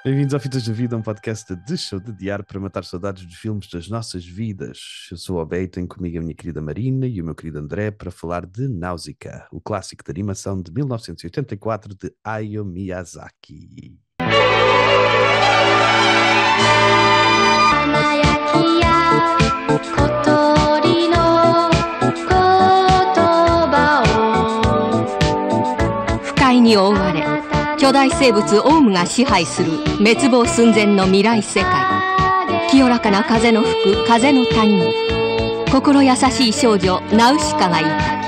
Bem-vindos ao Fitas da Vida, um podcast de show de diário para matar saudades dos filmes das nossas vidas. Eu sou o Abel e tenho comigo a minha querida Marina e o meu querido André para falar de Náusea, o clássico de animação de 1984 de Hayao Miyazaki. 不快に覆われ巨大生物オウムが支配する滅亡寸前の未来世界。清らかな風の吹く風の谷に心優しい少女ナウシカがいた。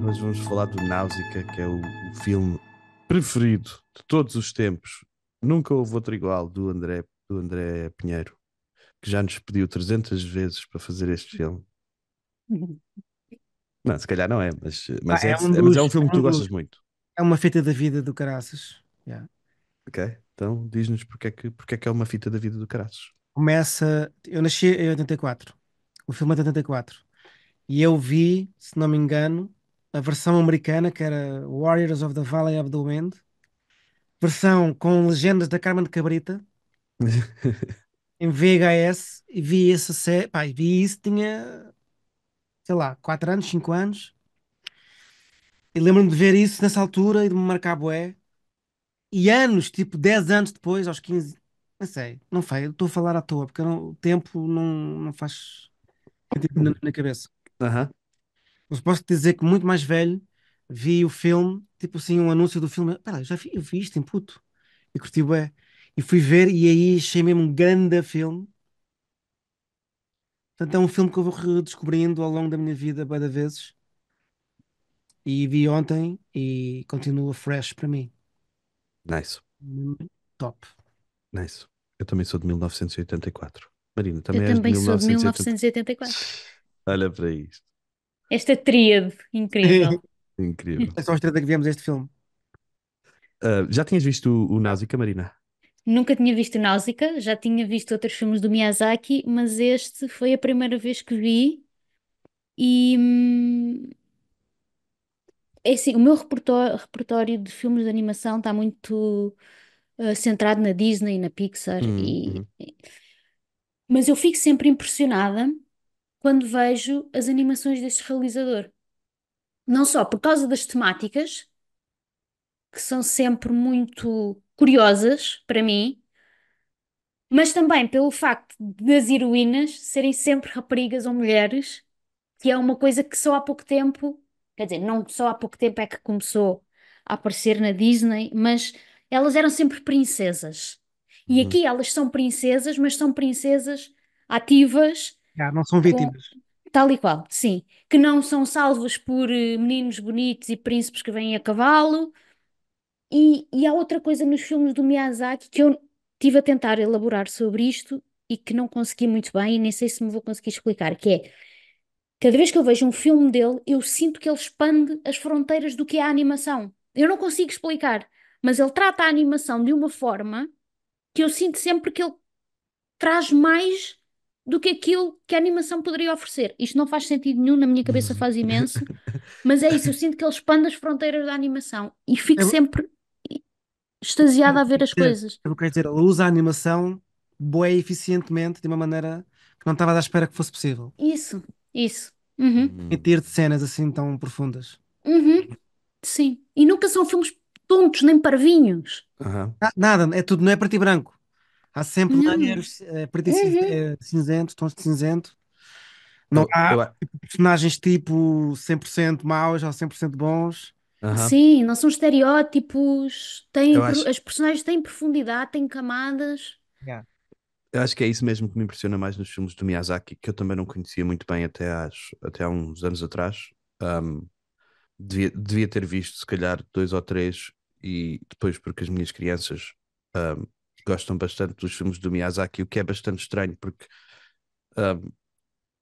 Hoje vamos falar do Náusea, que é o filme preferido de todos os tempos. Nunca houve outro igual do André Pinheiro, que já nos pediu 300 vezes para fazer este filme. Não, se calhar não é, mas É é um filme que tu gostas muito. É uma fita da vida do caraças. Yeah. Ok? Então diz-nos porque é que é uma fita da vida do caraças. Começa. Eu nasci em 84. O filme é de 84. E eu vi, se não me engano, a versão americana, que era Warriors of the Valley of the Wind, versão com legendas da Carmen de Cabrita, em VHS, e vi essa série. Pá, e vi isso, tinha, sei lá, 4 anos, 5 anos. E lembro-me de ver isso nessa altura e de me marcar bué. E anos, tipo 10 anos depois, aos 15, não sei, não foi, eu estou a falar à toa, porque o tempo não faz sentido na cabeça. Aham. Mas posso dizer que muito mais velho vi o filme, tipo assim, um anúncio do filme. Pera, eu vi isto em puto. E curti bué. E fui ver e aí achei mesmo um grande filme. Portanto, é um filme que eu vou redescobrindo ao longo da minha vida, bué de vezes. E vi ontem e continua fresh para mim. Nice, Top. nice. Eu também sou de 1984. Marina, Eu também és de também sou de 1980. 1984. Olha para isto. Esta tríade incrível. Incrível. É só a estreia que viemos este filme. Já tinhas visto o Náusea, Marina? Nunca tinha visto Náusea, já tinha visto outros filmes do Miyazaki, mas este foi a primeira vez que vi e é assim, o meu repertório de filmes de animação está muito centrado na Disney, na Pixar, Uhum. mas eu fico sempre impressionada quando vejo as animações deste realizador. Não só por causa das temáticas, que são sempre muito curiosas para mim, mas também pelo facto das heroínas serem sempre raparigas ou mulheres, que é uma coisa que só há pouco tempo, quer dizer, não só há pouco tempo é que começou a aparecer na Disney, mas elas eram sempre princesas. E Uhum. aqui elas são princesas, mas são princesas ativas, Já, não são com, vítimas. tal e qual, sim, que não são salvas por meninos bonitos e príncipes que vêm a cavalo. E há outra coisa nos filmes do Miyazaki que eu tive a tentar elaborar sobre isto e que não consegui muito bem e nem sei se me vou conseguir explicar, que é, cada vez que eu vejo um filme dele, eu sinto que ele expande as fronteiras do que é a animação. Eu não consigo explicar, mas ele trata a animação de uma forma que eu sinto sempre que ele traz mais do que aquilo que a animação poderia oferecer. Isto não faz sentido nenhum, na minha cabeça faz imenso, mas é isso, eu sinto que ele expande as fronteiras da animação e fico Eu, sempre extasiada a ver as dizer, coisas. eu quero dizer, ele usa a animação bué eficientemente de uma maneira que não estava à espera que fosse possível. Isso. Uhum, Uhum. Em ter de cenas assim tão profundas. uhum, sim. E nunca são filmes tontos nem parvinhos. Aham. Nada, é tudo, não é preto e branco. Há sempre Não. layers, preto e Uhum. cinzento, tons de cinzento. Não Eu, há eu, a- personagens tipo 100% maus ou 100% bons. aham. Sim, não são estereótipos. Eu acho, As personagens têm profundidade, têm camadas. Yeah. eu acho que é isso mesmo que me impressiona mais nos filmes do Miyazaki, que eu também não conhecia muito bem até há uns anos atrás. Um, devia ter visto, se calhar, dois ou três, e depois, porque as minhas crianças um, gostam bastante dos filmes do Miyazaki, o que é bastante estranho, porque um,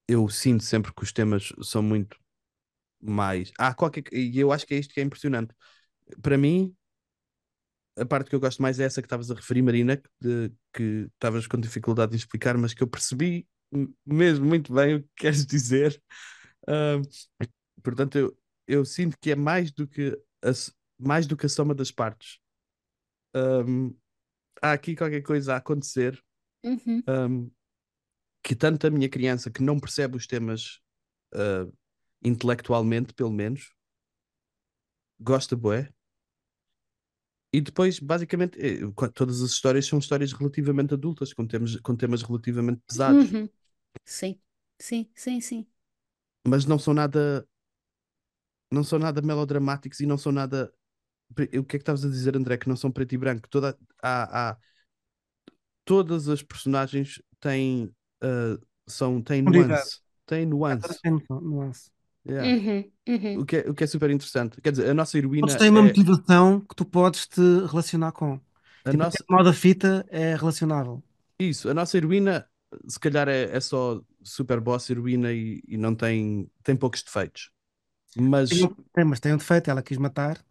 eu sinto sempre que os temas são muito mais. E eu acho que é isto que é impressionante. Para mim, a parte que eu gosto mais é essa que estavas a referir, Marina, que estavas com dificuldade em explicar, mas que eu percebi mesmo muito bem o que queres dizer. Ah, portanto, eu sinto que é mais do que a soma das partes. Um, há aqui qualquer coisa a acontecer, Uhum. um, que tanto a minha criança que não percebe os temas uh, intelectualmente, pelo menos, gosta bué. E depois, basicamente, todas as histórias são histórias relativamente adultas, com temas relativamente pesados, Uhum. Sim, sim, sim, sim. mas não são nada melodramáticos e não são nada. O que é que estavas a dizer, André? Que não são preto e branco. Todas as personagens têm Profundidade. nuance. Têm Todas nuance. têm nuance. Yeah. Uhum. O Uhum. que é, o que é super interessante. Quer dizer, a nossa Todos heroína têm uma é. motivação que tu podes te relacionar com. A Tipo, até nossa, o mal da fita é relacionável. isso, a nossa heroína, se calhar, é só super boss heroína e não tem poucos defeitos. Mas, Mas tem um defeito, ela quis matar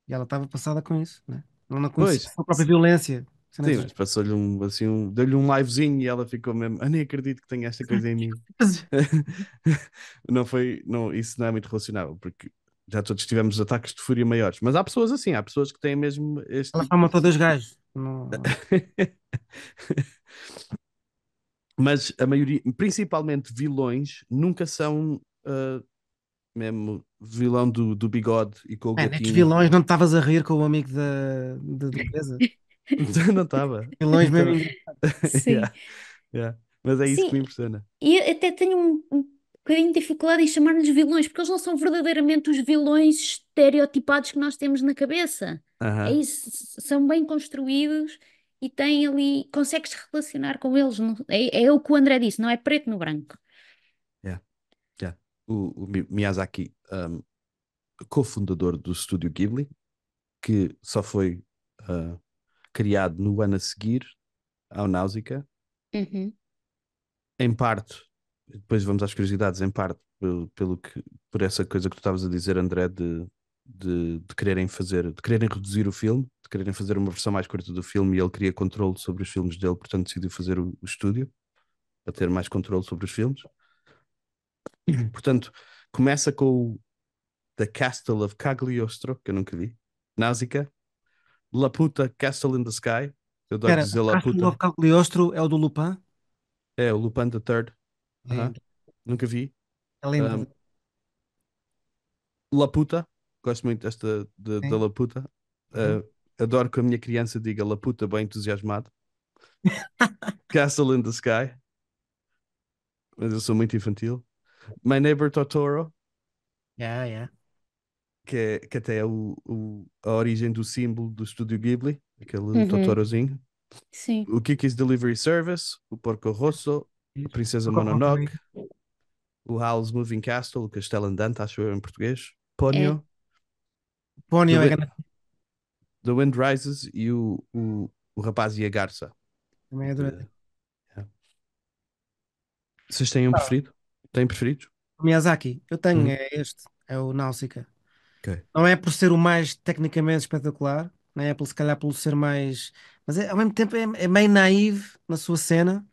e ela estava passada com isso, né? Ela não conhecia a pois, sua própria violência. Cena sim, do mas passou-lhe deu-lhe um livezinho e ela ficou mesmo. Eu nem acredito que tenha esta coisa em mim. género. Não foi, não, isso não é muito relacionável, porque já todos tivemos ataques de fúria maiores. Mas há pessoas assim, há pessoas que têm mesmo este Ela tipo só de. matou dois gajos. Não... Mas a maioria, principalmente vilões, nunca são mesmo vilão do bigode e com o Man, estes gatinho. vilões não te estavas a rir com o amigo do presa. Não estava. Vilões mesmo Então, engraçados. Sim, yeah, yeah. Mas é isso que sim. me impressiona. E eu até tenho um bocadinho de dificuldade em chamar-lhes vilões, porque eles não são verdadeiramente os vilões estereotipados que nós temos na cabeça. É Aham, isso, são bem construídos e têm ali, consegues relacionar com eles. É o que o André disse, não é preto no branco. yeah, yeah. O Miyazaki, cofundador do estúdio Ghibli, que só foi uh, criado no ano a seguir ao Náusea, Uhum, em parte, depois vamos às curiosidades, em parte por essa coisa que tu estavas a dizer, André, de quererem reduzir o filme, de quererem fazer uma versão mais curta do filme e ele queria controle sobre os filmes dele, portanto decidiu fazer o estúdio para ter mais controle sobre os filmes. Portanto, começa com o The Castle of Cagliostro, que eu nunca vi, Náusica, Laputa Castle in the Sky, eu adoro Espera, dizer o Castro Laputa, of Cagliostro é o do Lupin? é o Lupin the Third, aham, Lindo. nunca vi. É lindo. Um, Laputa, gosto muito desta da Sim. Laputa. Uhum. Uh, adoro que a minha criança diga Laputa bem entusiasmado. Castle in the Sky, mas eu sou muito infantil. My Neighbor Totoro, Yeah, yeah. que até é a origem do símbolo do estúdio Ghibli, aquele uhum, Totorozinho. sim, O Kiki's Delivery Service, o Porco Rosso, a Princesa Nunca Mononoke, ouvi. o Howl's Moving Castle, o Castelo Andante, acho eu em português, é. Ponyo, The, Pônio é Wi- grande. The Wind Rises e o Rapaz e a Garça. Também adorei. De- yeah. Vocês têm um preferido? Têm preferidos? O Miyazaki, eu tenho, Uhum. é este, é o Náusica. Ok. Não é por ser o mais tecnicamente espetacular, não é por se calhar por ser mais. Mas ao mesmo tempo é meio naive na sua cena,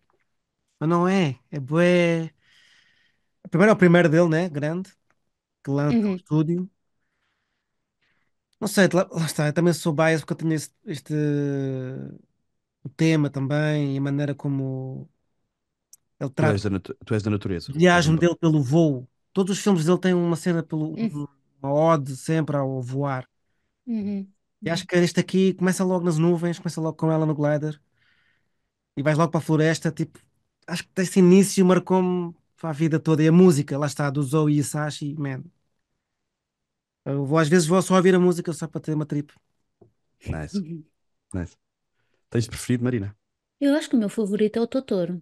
mas não é. É bué. Primeiro é o primeiro dele, né? Grande, que lança o Uhum, estúdio. Não sei, lá está, eu também sou bias porque eu tenho o tema também e a maneira como ele trata. Tu és da natureza. A És viagem dele pelo voo. Todos os filmes dele têm uma cena uhum, uma ode sempre ao voar. uhum, E acho que este aqui começa logo nas nuvens, começa logo com ela no glider e vais logo para a floresta. Tipo, acho que esse início marcou-me para a vida toda. E a música, lá está, do Zoe Hisaishi, man. Às vezes vou só ouvir a música só para ter uma trip. nice, uhum. nice. Tens preferido, Marina? Eu acho que o meu favorito é o Totoro.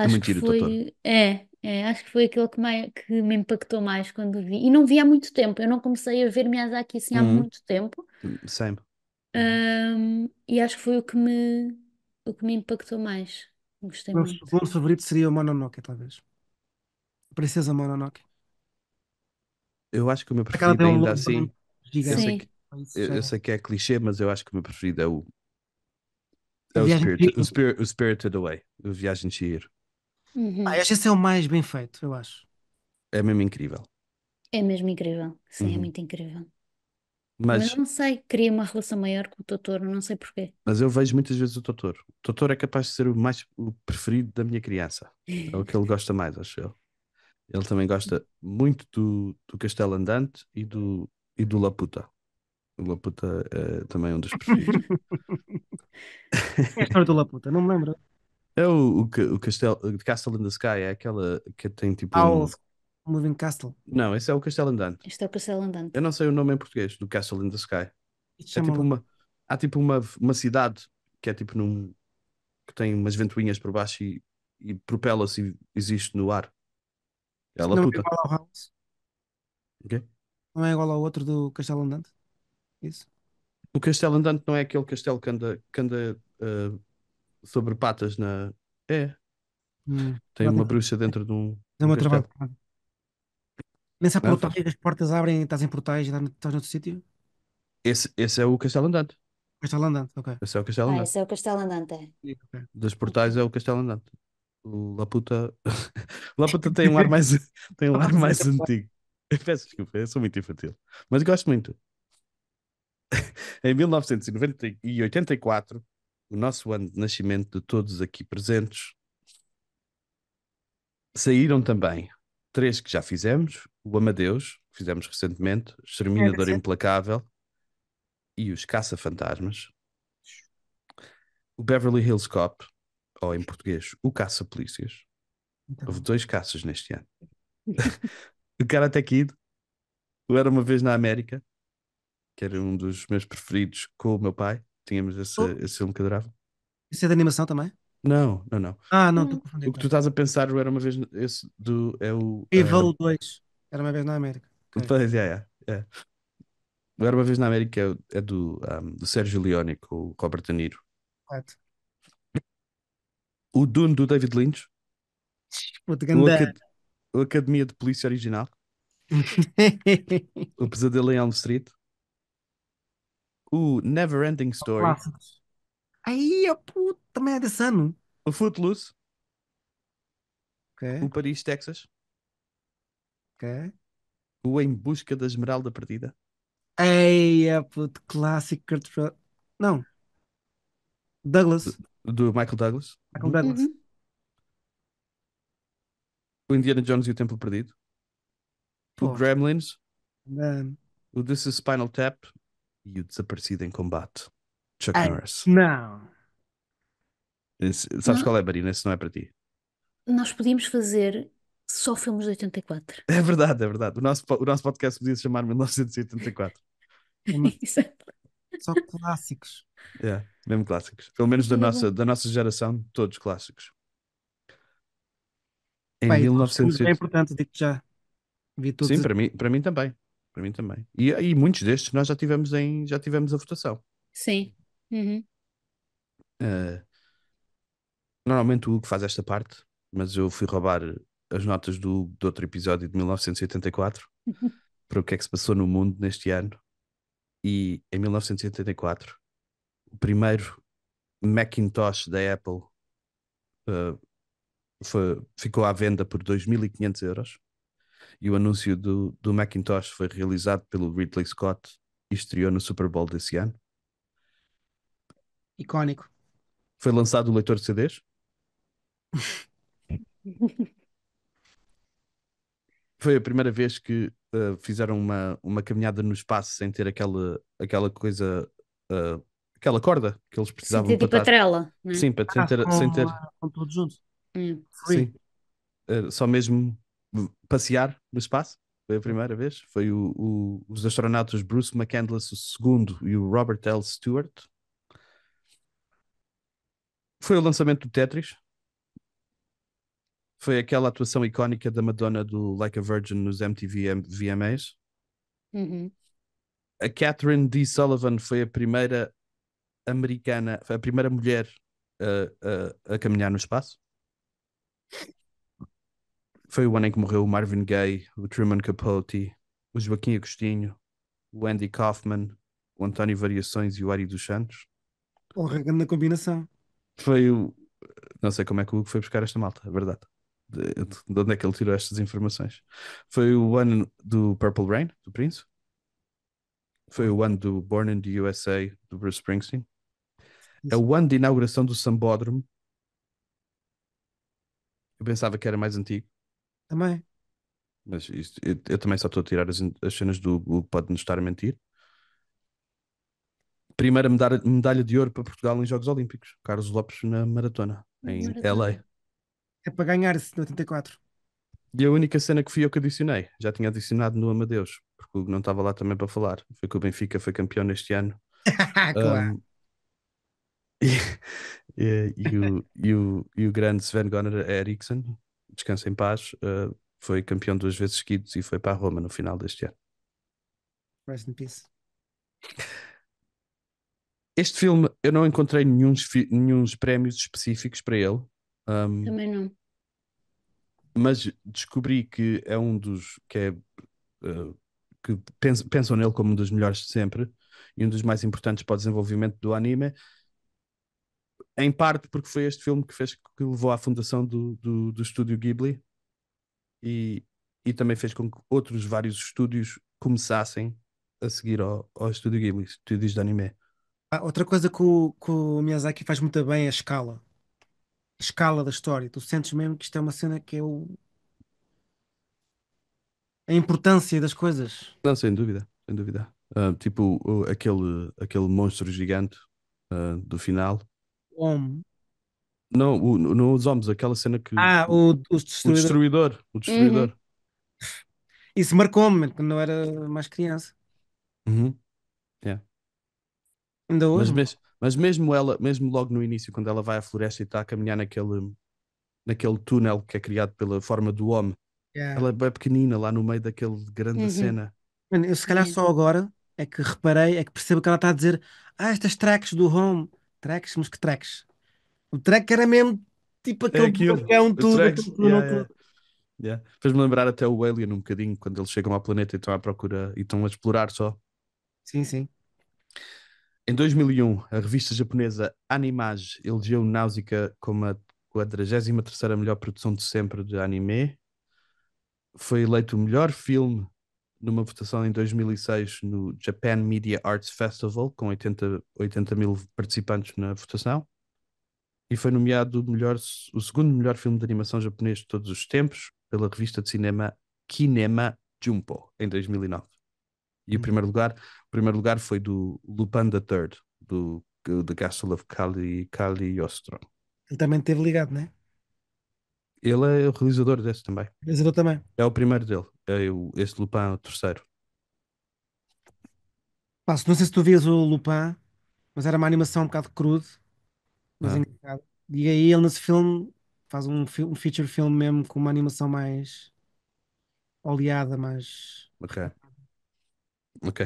É Acho muito que giro o Totoro. foi, acho que foi aquele que me impactou mais quando vi. E não vi há muito tempo. Eu não comecei a ver Miyazaki assim há Uhum. muito tempo. Same. E acho que foi o que me impactou mais. Gostei O meu muito. segundo favorito seria o Mononoke, talvez. A Princesa Mononoke. Eu acho que o meu Aquela preferido tem um ainda lobo assim, branco eu sei gigante. que, Sim. Isso eu, já eu é. sei que é clichê, mas eu acho que o meu preferido é A o viagem de Spirit, Chihiro. o Spirited Away, o Viagem de Chihiro. Ah, Uhum. esse é o mais bem feito, eu acho. É mesmo incrível. É mesmo incrível. Sim, é Uhum. muito incrível. Mas Mas, não sei, queria uma relação maior com o Totoro, não sei porquê. mas eu vejo muitas vezes o Totoro. O Totoro é capaz de ser o preferido da minha criança. É o que ele gosta mais, acho eu. Ele também gosta muito do Castelo Andante e do Laputa. O Laputa é também um dos preferidos. É a história do Laputa, não me lembro. É o Castelo, o Castle in the Sky, é aquela que tem tipo Howl, um. Moving Castle. Não, esse é o Castelo Andante. Este é o Castelo Andante. Eu não sei o nome em português do Castle in the Sky. Isto É tipo chama-lhe. uma. Há tipo uma cidade que é tipo num. Que tem umas ventoinhas por baixo e propela-se e existe no ar. É a Isto não é Laputa. igual ao House. Ok? Não é igual ao outro do Castelo Andante. Isso. O Castelo Andante não é aquele castelo que anda sobre patas na. É, tem Já uma tenho. bruxa dentro de um, É o um meu trabalho. castelo. Nem sabe Não, portal faz. que as portas abrem e estás em portais e estás noutro sítio? Esse é o Castelo Andante. Castelo Andante, ok. Esse é o Castelo Ah, Andante. esse é o Castelo Andante. É. Sim, ok. Dos Ok. portais é o Castelo Andante. O Laputa. O Laputa tem um ar mais, tem um Só para ar dizer mais que é antigo. Eu peço desculpa, eu sou muito infantil. Mas gosto muito. Em 1984, o nosso ano de nascimento de todos aqui presentes, saíram também três que já fizemos: o Amadeus, que fizemos recentemente, o é Exterminador desse. Implacável e os Caça-Fantasmas, o Beverly Hills Cop, ou em português, o Caça-Polícias. Muito Houve bom. 2 caças neste ano. O Karate Kid, o Era Uma Vez na América, que era um dos meus preferidos com o meu pai. Tínhamos esse, Oh, esse filme que adorava. isso é de animação também? Não, não, não. Ah, não, estou Hum. a confundir O que tu então. estás a pensar o Era Uma Vez, esse é o. Evil 2. Era uma vez na América. Ok. Pois, é. O Era Uma Vez na América é do Sérgio Leone com o Robert De Niro. Correto. O Dune do David Lynch, Puta, o, ganda. Acad- o Academia de Polícia Original, o Pesadelo em Elm Street, o Never Ending Story, Clássicos. Aí, ó, puta, também é desse ano. o Footloose, o Ok, Paris, Texas, ok. o Em Busca da Esmeralda Perdida, Aí, ó, puto, clássico. Não, do, Douglas. do Michael Douglas, Michael Douglas. Uhum. o Indiana Jones e o Templo Perdido, o Pô, Gremlins, man. o This is Spinal Tap e o Desaparecido em Combate, Chuck Ai, Norris. não. Sabes Nó- qual é, Marina? Esse não é para ti. Nós podíamos fazer só filmes de 84. É verdade, é verdade. O nosso podcast podia se chamar 1984. Mas Exato. só clássicos. É, mesmo clássicos. Pelo menos da Era nossa, bom. da nossa geração, todos clássicos. Em Bem, são filmes bem 1900. importantes, digo já. Vi todos. Sim, para mim também. Para mim também. E muitos destes nós já tivemos a votação. Sim. Uhum. Eh, Normalmente o Hugo faz esta parte, mas eu fui roubar as notas do Hugo de outro episódio de 1984 para o que é que se passou no mundo neste ano. E em 1984, o primeiro Macintosh da Apple eh, ficou à venda por 2.500 euros. E o anúncio do Macintosh foi realizado pelo Ridley Scott e estreou no Super Bowl desse ano. Icónico. Foi lançado o leitor de CDs. Foi a primeira vez que fizeram uma caminhada no espaço sem ter aquela coisa, uh, aquela corda que eles precisavam Sentir para tipo a estar. trela, né? Sim, sem Ah, ter, sem ter, com todos juntos. Hum. Free. sim, só mesmo passear no espaço. Foi a primeira vez. Foi os astronautas Bruce McCandless, o segundo, e o Robert L. Stewart. Foi o lançamento do Tetris. Foi aquela atuação icónica da Madonna do Like a Virgin nos MTV VMAs. Uhum. A Catherine D. Sullivan foi a primeira americana, foi a primeira mulher a caminhar no espaço. Foi o ano em que morreu o Marvin Gaye, o Truman Capote, o Joaquim Agostinho, o Andy Kaufman, o António Variações e o Ari dos Santos. Porra, grande combinação. Foi o. Não sei como é que o Hugo foi buscar esta malta, é verdade. de onde é que ele tirou estas informações. Foi o ano do Purple Rain, do Prince. Foi o ano do Born in the USA, do Bruce Springsteen. É Isso. o ano de inauguração do Sambódromo. Eu pensava que era mais antigo, Também. mas eu também só estou a tirar as cenas do Google, pode-nos estar a mentir. Primeira medalha de ouro para Portugal em Jogos Olímpicos. Carlos Lopes na maratona, em Maratona. LA. É para ganhar esse de 84. E a única cena que fui eu que adicionei, já tinha adicionado no Amadeus, porque o Hugo não estava lá também para falar. Foi que o Benfica foi campeão neste ano. Claro. Um, e o grande Sven-Goran Eriksson, descansa em paz, foi campeão 2 vezes seguidos e foi para a Roma no final deste ano. Rest in peace. Este filme eu não encontrei nenhum prémios específicos para ele, um, Também não. mas descobri que é um dos que pensam nele como um dos melhores de sempre e um dos mais importantes para o desenvolvimento do anime, em parte porque foi este filme que levou à fundação do estúdio Ghibli e, e também fez com que outros vários estúdios começassem a seguir ao estúdio Ghibli, estúdios de anime. Outra coisa que o Miyazaki faz muito bem é a escala. A escala da história. Tu sentes mesmo que isto é uma cena que é a importância das coisas. Não, sem dúvida, sem dúvida. Tipo aquele monstro gigante do final. Om. Não, no Os Homens, aquela cena que Os o destruidores. destruidor, o Uhum. destruidor. Isso marcou-me quando eu era mais criança. Uhum, yeah. Ainda Mas, hoje, mas mesmo ela, mesmo logo no início, quando ela vai à floresta e está a caminhar naquele túnel que é criado pela forma do homem, yeah. ela é bem pequenina lá no meio daquele grande Uhum. cena. Mano, eu se calhar Yeah. só agora é que reparei, é que percebo que ela está a dizer estas tracks do home. Tracks, mas que tracks? O track era mesmo tipo É aquele aquilo, buracão o tudo, aquele Trex. túnel Yeah, tudo. yeah, yeah. Fez-me lembrar até o Alien um bocadinho, quando eles chegam ao planeta e estão à procura e estão a explorar só. Sim, sim. Em 2001, a revista japonesa Animage elegeu Náusea como a 43ª melhor produção de sempre de anime. Foi eleito o melhor filme numa votação em 2006 no Japan Media Arts Festival, com 80 mil participantes na votação. E foi nomeado o segundo melhor filme de animação japonês de todos os tempos pela revista de cinema Kinema Junpo, em 2009. E o Hum. primeiro lugar foi do Lupin the Third, do The Castle of Cagliostro. Ele também esteve ligado, né? Ele é o realizador desse também. Mas eu também. É o primeiro dele. Este Lupin é o terceiro. Pá, não sei se tu vias o Lupin, mas era uma animação um bocado crude, mas Ah, engraçado. E aí ele nesse filme faz um feature film mesmo com uma animação mais oleada, mais. ok. Ok.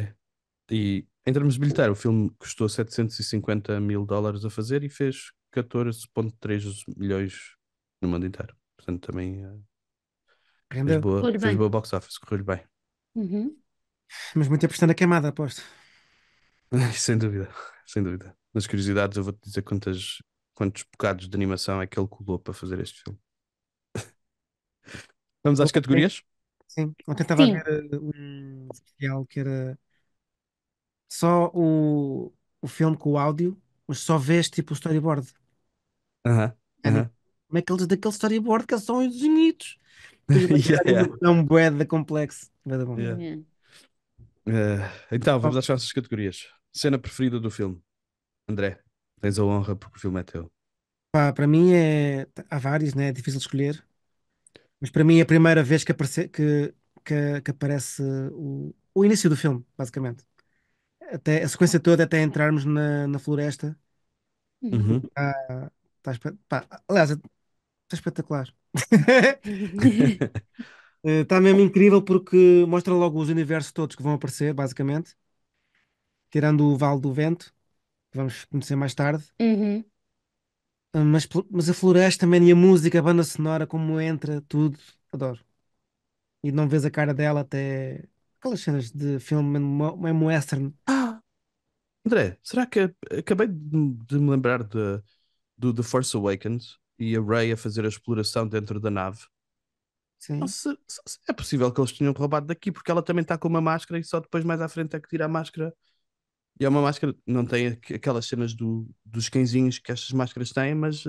E em termos de bilheteiro, o filme custou 750 mil dólares a fazer e fez 14,3 milhões no mundo inteiro. Portanto, também fez Rendeu. boa, Olha fez bem. boa box office, correu-lhe bem. Uhum. Mas muita pressão na queimada, aposto. Sem dúvida, sem dúvida. Nas curiosidades, eu vou-te dizer quantos bocados de animação é que ele colou para fazer este filme. Vamos às Ontem, categorias? sim, ontem estava a ver Sim. um especial que era só o filme com o áudio, mas só vês tipo o storyboard. Aham, Anime. aham. Como é que eles daquele storyboard que eles são os desenhitos? Depois vai Yeah, tirar yeah, animação bué da complexo. Bué da bom. yeah. Yeah. Então, Pá, vamos às nossas categorias. Cena preferida do filme. André, tens a honra porque o filme é teu. para mim há vários, né? É difícil de escolher. Mas para mim é a primeira vez que aparece o início do filme, basicamente. Até, a sequência toda até entrarmos na floresta. Uhum. Uhum. Aliás, está espetacular. Está mesmo incrível porque mostra logo os universos todos que vão aparecer, basicamente. Tirando o Vale do Vento, que vamos conhecer mais tarde. Uhum. Mas a floresta, man, e a música, a banda sonora, como entra, tudo, adoro. E não vês a cara dela até aquelas cenas de filme mesmo western. Ah, André, será que acabei de me lembrar do The Force Awakens e a Rey a fazer a exploração dentro da nave? Não, Sim. se é possível que eles tenham roubado daqui, porque ela também está com uma máscara e só depois mais à frente é que tira a máscara. E é uma máscara, não tem aquelas cenas dos cãezinhos que estas máscaras têm, mas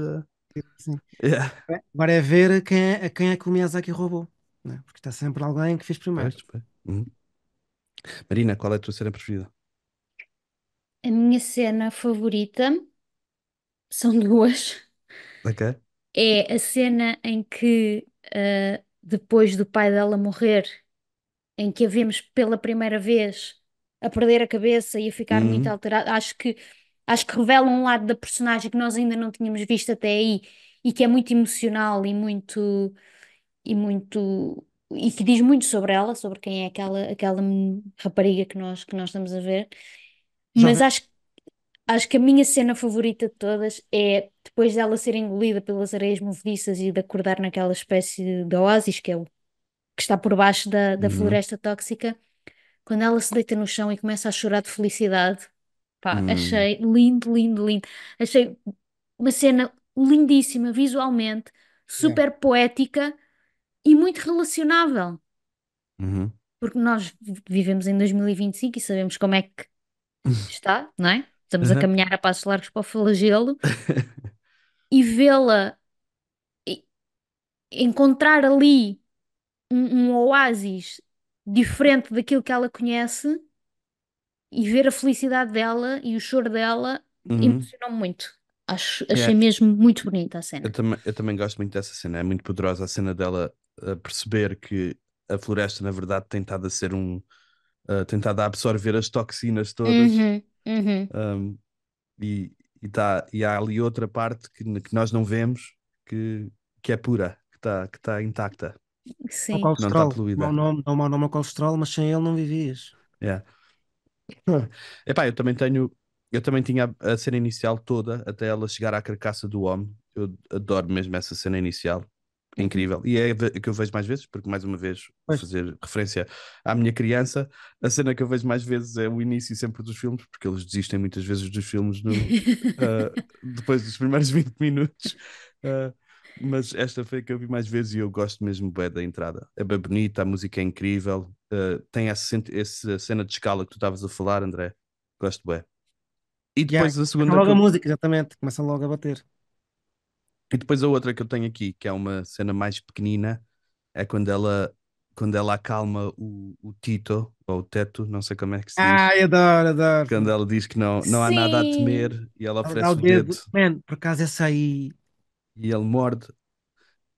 Sim. yeah. Agora é ver a quem é que o Miyazaki roubou, né? Porque está sempre alguém que fez primeiro. Pois, pois. Uhum. Marina, qual é a tua cena preferida? A minha cena favorita são duas. Ok? É a cena em que, depois do pai dela morrer, em que a vemos pela primeira vez a perder a cabeça e a ficar muito Uhum. alterada. Acho que revela um lado da personagem que nós ainda não tínhamos visto até aí e que é muito emocional e que diz muito sobre ela, sobre quem é aquela rapariga que nós estamos a ver. Mas Jovem. acho que a minha cena favorita de todas é depois dela ser engolida pelas areias movediças e de acordar naquela espécie de oásis que é o que está por baixo da Uhum. floresta tóxica, quando ela se deita no chão e começa a chorar de felicidade. Pá, Uhum. achei lindo, lindo, lindo. Achei uma cena lindíssima visualmente, Yeah. super poética e muito relacionável. Uhum. Porque nós vivemos em 2025 e sabemos como é que está, não é? Estamos a Uhum. caminhar a passos largos para o flagelo e vê-la, e- encontrar ali um oásis diferente daquilo que ela conhece e ver a felicidade dela e o choro dela Uhum. emocionou-me muito. Yeah. Achei mesmo muito bonita a Eu cena. também, eu também gosto muito dessa cena, é muito poderosa a cena dela a perceber que a floresta, na verdade, tem estado a ser tem estado a absorver as toxinas todas, Uhum, uhum, um, e há ali outra parte que nós não vemos que, que é pura, que tá intacta, O sim. que não está colesterol. Mau poluída. nome, não mau nome ao colesterol, mas sem ele não vivias. Yeah. Epá, eu também tinha a cena inicial toda até ela chegar à carcaça do homem. Eu adoro mesmo essa cena inicial. É Uhum. incrível. E é a que eu vejo mais vezes, porque mais uma vez Pois. fazer referência à minha criança, a cena que eu vejo mais vezes é o início sempre dos filmes, porque eles desistem muitas vezes dos filmes depois dos primeiros 20 minutos. Ah, mas esta foi a que eu vi mais vezes e eu gosto mesmo bem da entrada. É bem bonita, a música é incrível. Tem essa cena de escala que tu estavas a falar, André. Gosto bem. E Yeah. depois a Começa segunda logo a música, exatamente. Começa logo a bater. e depois a outra que eu tenho aqui, que é uma cena mais pequenina, é quando ela acalma o Tito, ou o Teto, não sei como é que se diz, Ai, adoro, quando adoro. ela diz que não há nada a Sim, temer e ela Ela dá o oferece o dedo dedo. Man, por acaso essa aí. e ele morde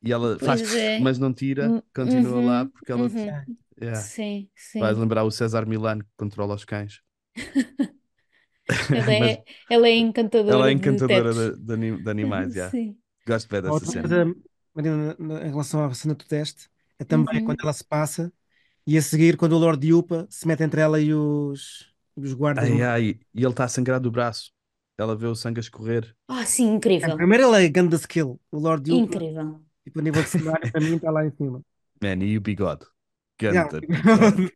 e ela faz, pois é. mas não tira, continua lá Uhum, porque ela uhum. Yeah. yeah, Sim, faz sim. lembrar o César Milano que controla os cães. Ela Mas é, ela é ela é encantadora de encantadora tetos. de animais, já. Sim. Gosto bem A dessa outra cena. coisa, Marina, em relação à cena do teste, é também quando Uhum. ela se passa e a seguir quando o Lord Yupa se mete entre ela e os guardas. Ai, ai, e ele está a sangrar do braço. Ela vê o sangue a escorrer. Ah, sim, Man, incrível. primeiro ele é grande skill. O Lord Yupa, Incrível. tipo, a nível de cenário, para mim está lá em cima. Man, e o bigode? Yeah. Ganda bigode.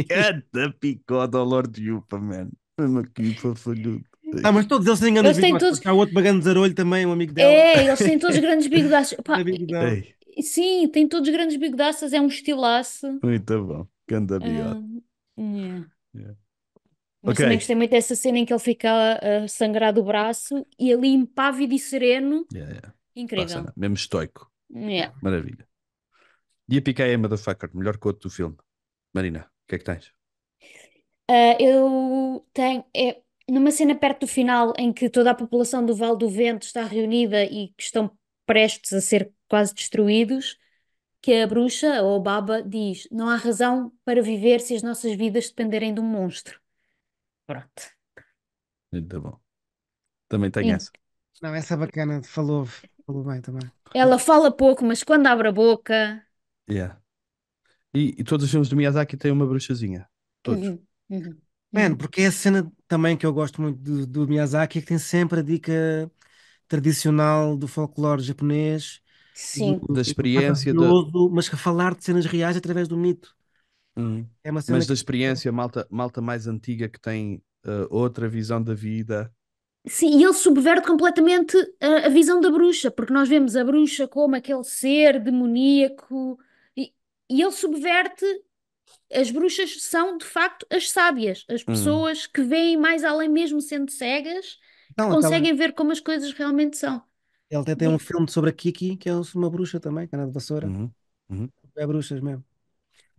Ganda bigode ao Lord Yupa, man. Mesmo aqui, fafalhudo. Ah, mas todos eles têm grandes Eles têm bigodes. todos. Porque há outro bagando de zarolho também, um amigo dela. Eles têm todos grandes bigodaços. Da Pá, bigodão. Ei, sim, têm todos grandes bigodaços, é um estilaço. muito bom. Ganda bigode. Ah, yeah. Yeah. Mas Ok. também gostei muito dessa cena em que ele fica a sangrar do braço e ali impávido e sereno. Yeah, yeah. Passa, Incrível. não. Mesmo estoico. Yeah. Maravilha. E a Picaia Motherfucker, melhor quote do filme. Marina, o que é que tens? Eu tenho. Numa cena perto do final em que toda a população do Vale do Vento está reunida e que estão prestes a ser quase destruídos, que a bruxa, ou Baba, diz: Não há razão para viver se as nossas vidas dependerem de um monstro. Pronto. Muito bom. Também tenho E essa. Não, essa é bacana. Falou bem também. ela fala pouco, mas quando abre a boca. Yeah. E todos os filmes do Miyazaki têm uma bruxazinha. Todos. Uhum, uhum, Mano, uhum. porque é a cena também que eu gosto muito do Miyazaki, é que tem sempre a dica tradicional do folclore japonês e Sim. Da e do experiência, fantasioso, mas que a falar de cenas reais através do mito. Hum. É uma cena Mas da que. experiência, malta mais antiga que tem outra visão da vida. Sim, e ele subverte completamente a visão da bruxa, porque nós vemos a bruxa como aquele ser demoníaco, e ele subverte. As bruxas são, de facto, as sábias, as Hum, pessoas que veem mais além, mesmo sendo cegas, que Então, conseguem ver como as coisas realmente são. ele até tem um E- filme sobre a Kiki, que é uma bruxa também, que anda de vassoura. uhum, uhum. É bruxas mesmo.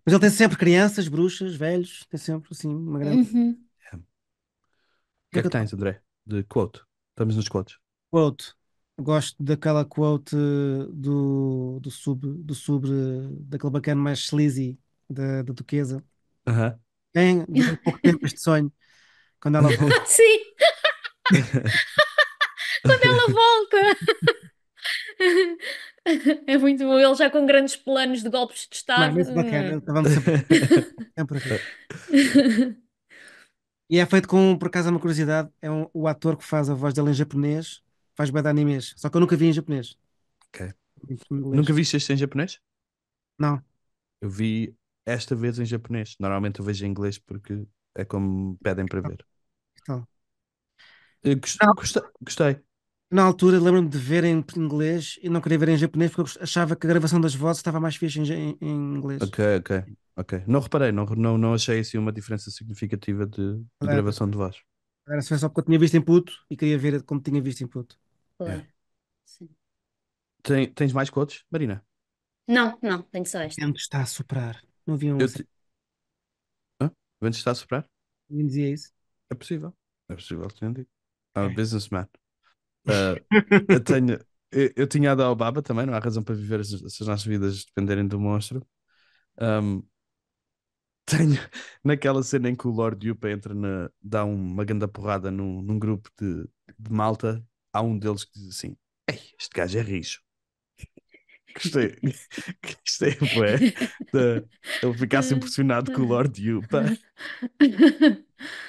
Mas ele tem sempre crianças, bruxas, velhos, tem sempre assim uma grande. Uhum. É. O O que que é é que que eu tô- tens, André? De quote. Estamos nos quotes. Quote. Gosto daquela quote do sub daquele bacana mais sleazy da Duquesa. Aham. Durou pouco tempo este sonho, quando ela volta. Sim, quando ela volta. É muito bom. Ele já com grandes planos de golpes de Não, Estado. mas bacana, estávamos sempre a rir. E é feito com, por acaso, é uma curiosidade, o ator que faz a voz dele em japonês, faz bué de animes, só que eu nunca vi em japonês, Ok. em Nunca inglês. viste este em japonês? Não, Eu vi esta vez em japonês. Normalmente eu vejo em inglês porque é como me pedem para ver. então. Eu gostei. Na altura, lembro-me de ver em inglês e não queria ver em japonês porque eu achava que a gravação das vozes estava mais fixe em inglês. Ok, ok, ok. Não reparei, não achei assim uma diferença significativa de Era, gravação de voz. era só porque eu tinha visto em puto e queria ver como tinha visto em puto. Yeah. Claro. Sim. Tens mais quotes, Marina? Não, não, tenho só O esta. vento está a soprar. Não haviam Eu assim. te... Hã? Ventes está a soprar? Ninguém dizia isso. É possível. É possível, tinha dito. I'm a businessman. Ah, eu tenho. Eu tinha a da Obaba também, não há razão para viver se as nossas vidas dependerem do monstro. Ahm, tenho naquela cena em que o Lord Yupa dá uma grande porrada num grupo de malta, há um deles que diz assim: Ei, este gajo é rijo. Gostei, gostei, bué, ele ficasse impressionado com o Lord Yupa.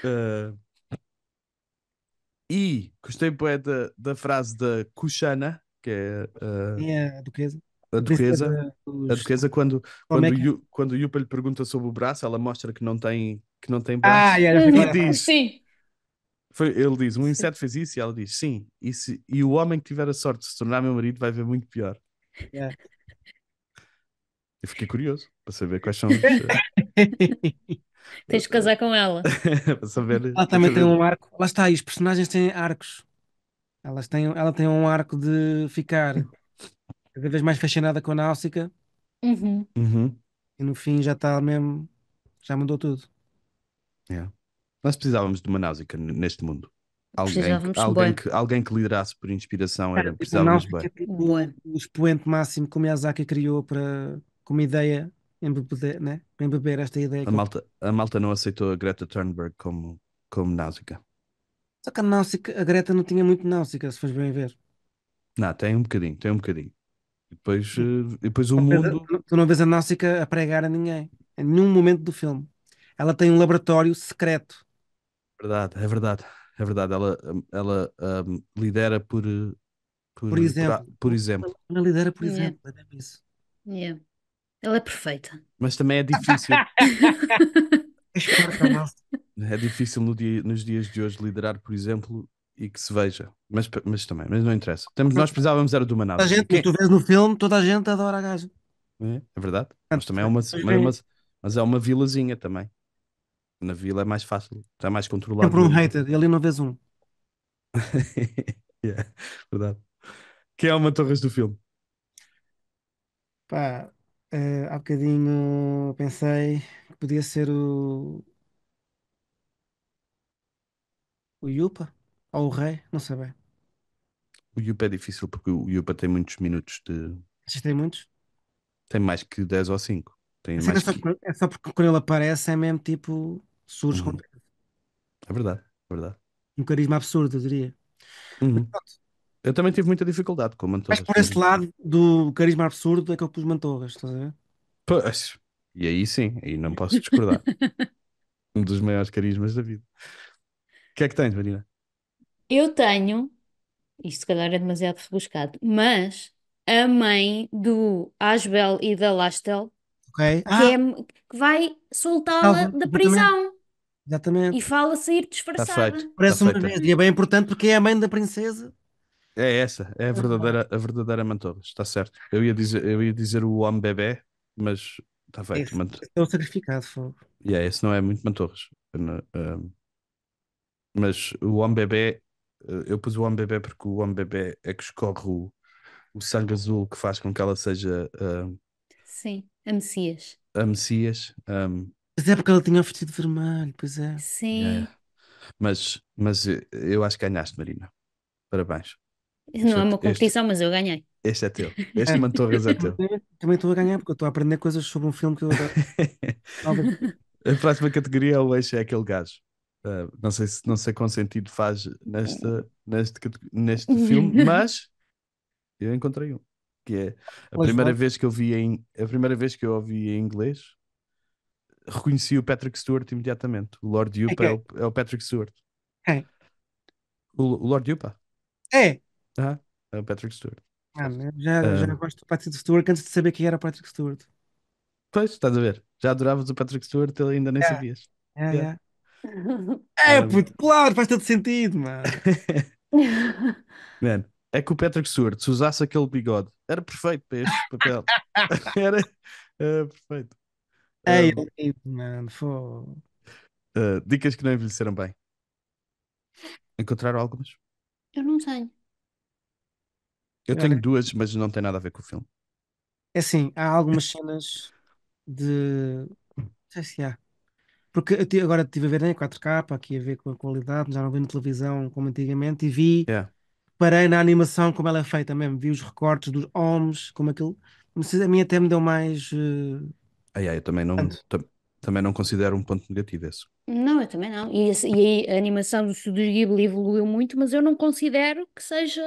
Ah, e gostei, bué, da frase da Kushana, que é É a duquesa. a A princesa duquesa. A dos duquesa, Olmeca. quando o Yupa lhe pergunta sobre o braço, ela mostra que não tem Ah, braço já sei qual e é a frase. diz. Sim. Ele diz, um Sim. inseto fez isso e ela diz, sim. E o homem que tiver a sorte de se tornar meu marido vai ver muito pior. Yeah. Eu fiquei curioso para saber quais são os. Tens de casar com ela. Para saber. Ela Para também tem saber. um arco. Lá está, e os personagens têm arcos. Ela tem um arco de ficar cada vez mais fascinada com a Náusica Uhum. Uhum, e no fim já está mesmo, já mudou tudo. yeah. Nós precisávamos de uma Náusica neste mundo. Alguém, que- Precisávamos, alguém, bué, que, alguém que liderasse por inspiração Era tipo a precisávamos bem. Náusica, tipo bué. o expoente máximo que o Miyazaki criou para, como ideia, embeber, né? Embeber esta ideia A que ele. malta, a malta não aceitou a Greta Thunberg como Náusica. Só que a Náusica, a Greta não tinha muito Náusica, se fores bem ver. Não, tem um bocadinho, tem um bocadinho. E depois o Não vês mundo. tu não vês a Náusica a pregar a ninguém, em nenhum momento do filme. Ela tem um laboratório secreto, Verdade, é verdade, é verdade. Ela lidera por exemplo. por exemplo. Ela lidera, por Yeah, exemplo, é mesmo isso. yeah. Ela é perfeita. Mas também é difícil. É esperta a Náusica. É difícil nos dias de hoje liderar, por exemplo, e que se veja. Mas não interessa. Nós precisávamos era de uma Toda a Náusica. gente, mas tu vês no filme, toda a gente adora a gaja. É verdade. Mas também é Portanto, uma, depois mas é uma, vem mas é uma vilazinha também. Na vila é mais fácil, está mais controlado sempre um mesmo. hater, e ali não vês um. Yeah, verdade. Quem é uma Torres do filme? Pá, há bocadinho pensei que podia ser o Yupa ou o Rei, não sei bem. O Yupa é difícil porque o Yupa tem muitos minutos de. Assistei muitos. Tem mais que 10 ou 5. Tem A cena mais que. é só porque quando ele aparece é mesmo tipo, surge com Uhum. É verdade, é verdade. um carisma absurdo, eu diria. Uhum. Eu também tive muita dificuldade com o Mas Mantorras, por mas. esse lado do carisma absurdo é que eu pus Mantorras, estás a ver? Pois, e aí sim, aí não posso discordar. Um dos maiores carismas da vida. O que é que tens, Marina? Eu tenho, isto se calhar é demasiado rebuscado, mas a mãe do Asbel e da Lastel, Ok? que, Ah, que vai soltá-la salva, da exatamente, prisão e exatamente. fala sair Está disfarçada. feito, está Parece uma feita. vez, e é bem importante porque é a mãe da princesa. É essa, é a verdadeira Mantorras, está certo. Eu ia dizer o homem bebé, mas Está feito. Esse é o sacrificado, fogo. Yeah, esse não é muito Mantorras. Mas o Homem Bebé, eu pus o Homem Bebé porque o Homem Bebé é que escorre o sangue azul que faz com que ela seja Sim, a Messias. a Messias. Mas é porque ela tinha o vestido vermelho, pois é. Sim, Yeah. Mas eu acho que ganhaste, Marina. Parabéns. não é uma Este, competição, mas eu ganhei. este é teu. Este É, Mantorras é teu. também estou a ganhar porque eu estou a aprender coisas sobre um filme que eu adoro. Novas. A próxima categoria, o eixo é aquele gajo. Não sei quão sentido faz neste filme, mas eu encontrei um, que é a Pelas primeira vozes. vez que a primeira vez que eu ouvi em inglês, reconheci o Patrick Stewart imediatamente. O Lord É Yupa que é. é o Patrick Stewart. É. O Lord Yupa, É. é o Patrick Stewart. Mano, eu já Ah, gosto do Patrick Stewart antes de saber quem era o Patrick Stewart. pois, estás a ver? Já adoravas o Patrick Stewart, ele ainda nem É, sabias. é, Yeah. é. É, Um, puto, claro, faz todo sentido, mano. Man, é que o Patrick Stewart, se usasse aquele bigode, era perfeito para este papel. Era, perfeito. É, ele Um, é lindo, mano. Fogo. dicas que não envelheceram bem. Encontraram algumas? Eu não tenho. Eu tenho Olha, duas, mas não tem nada a ver com o filme. é assim, há algumas cenas de. Não sei se há. Porque agora estive a ver em 4K, aqui a ver com a qualidade, já não vi na televisão como antigamente, e vi, Yeah. parei na animação como ela é feita mesmo, vi os recortes dos ohms, como aquilo. Não sei, a mim até me deu mais. Eu Tanto. também não considero um ponto negativo esse. Não, eu também não. E a animação do Estúdio Ghibli evoluiu muito, mas eu não considero que seja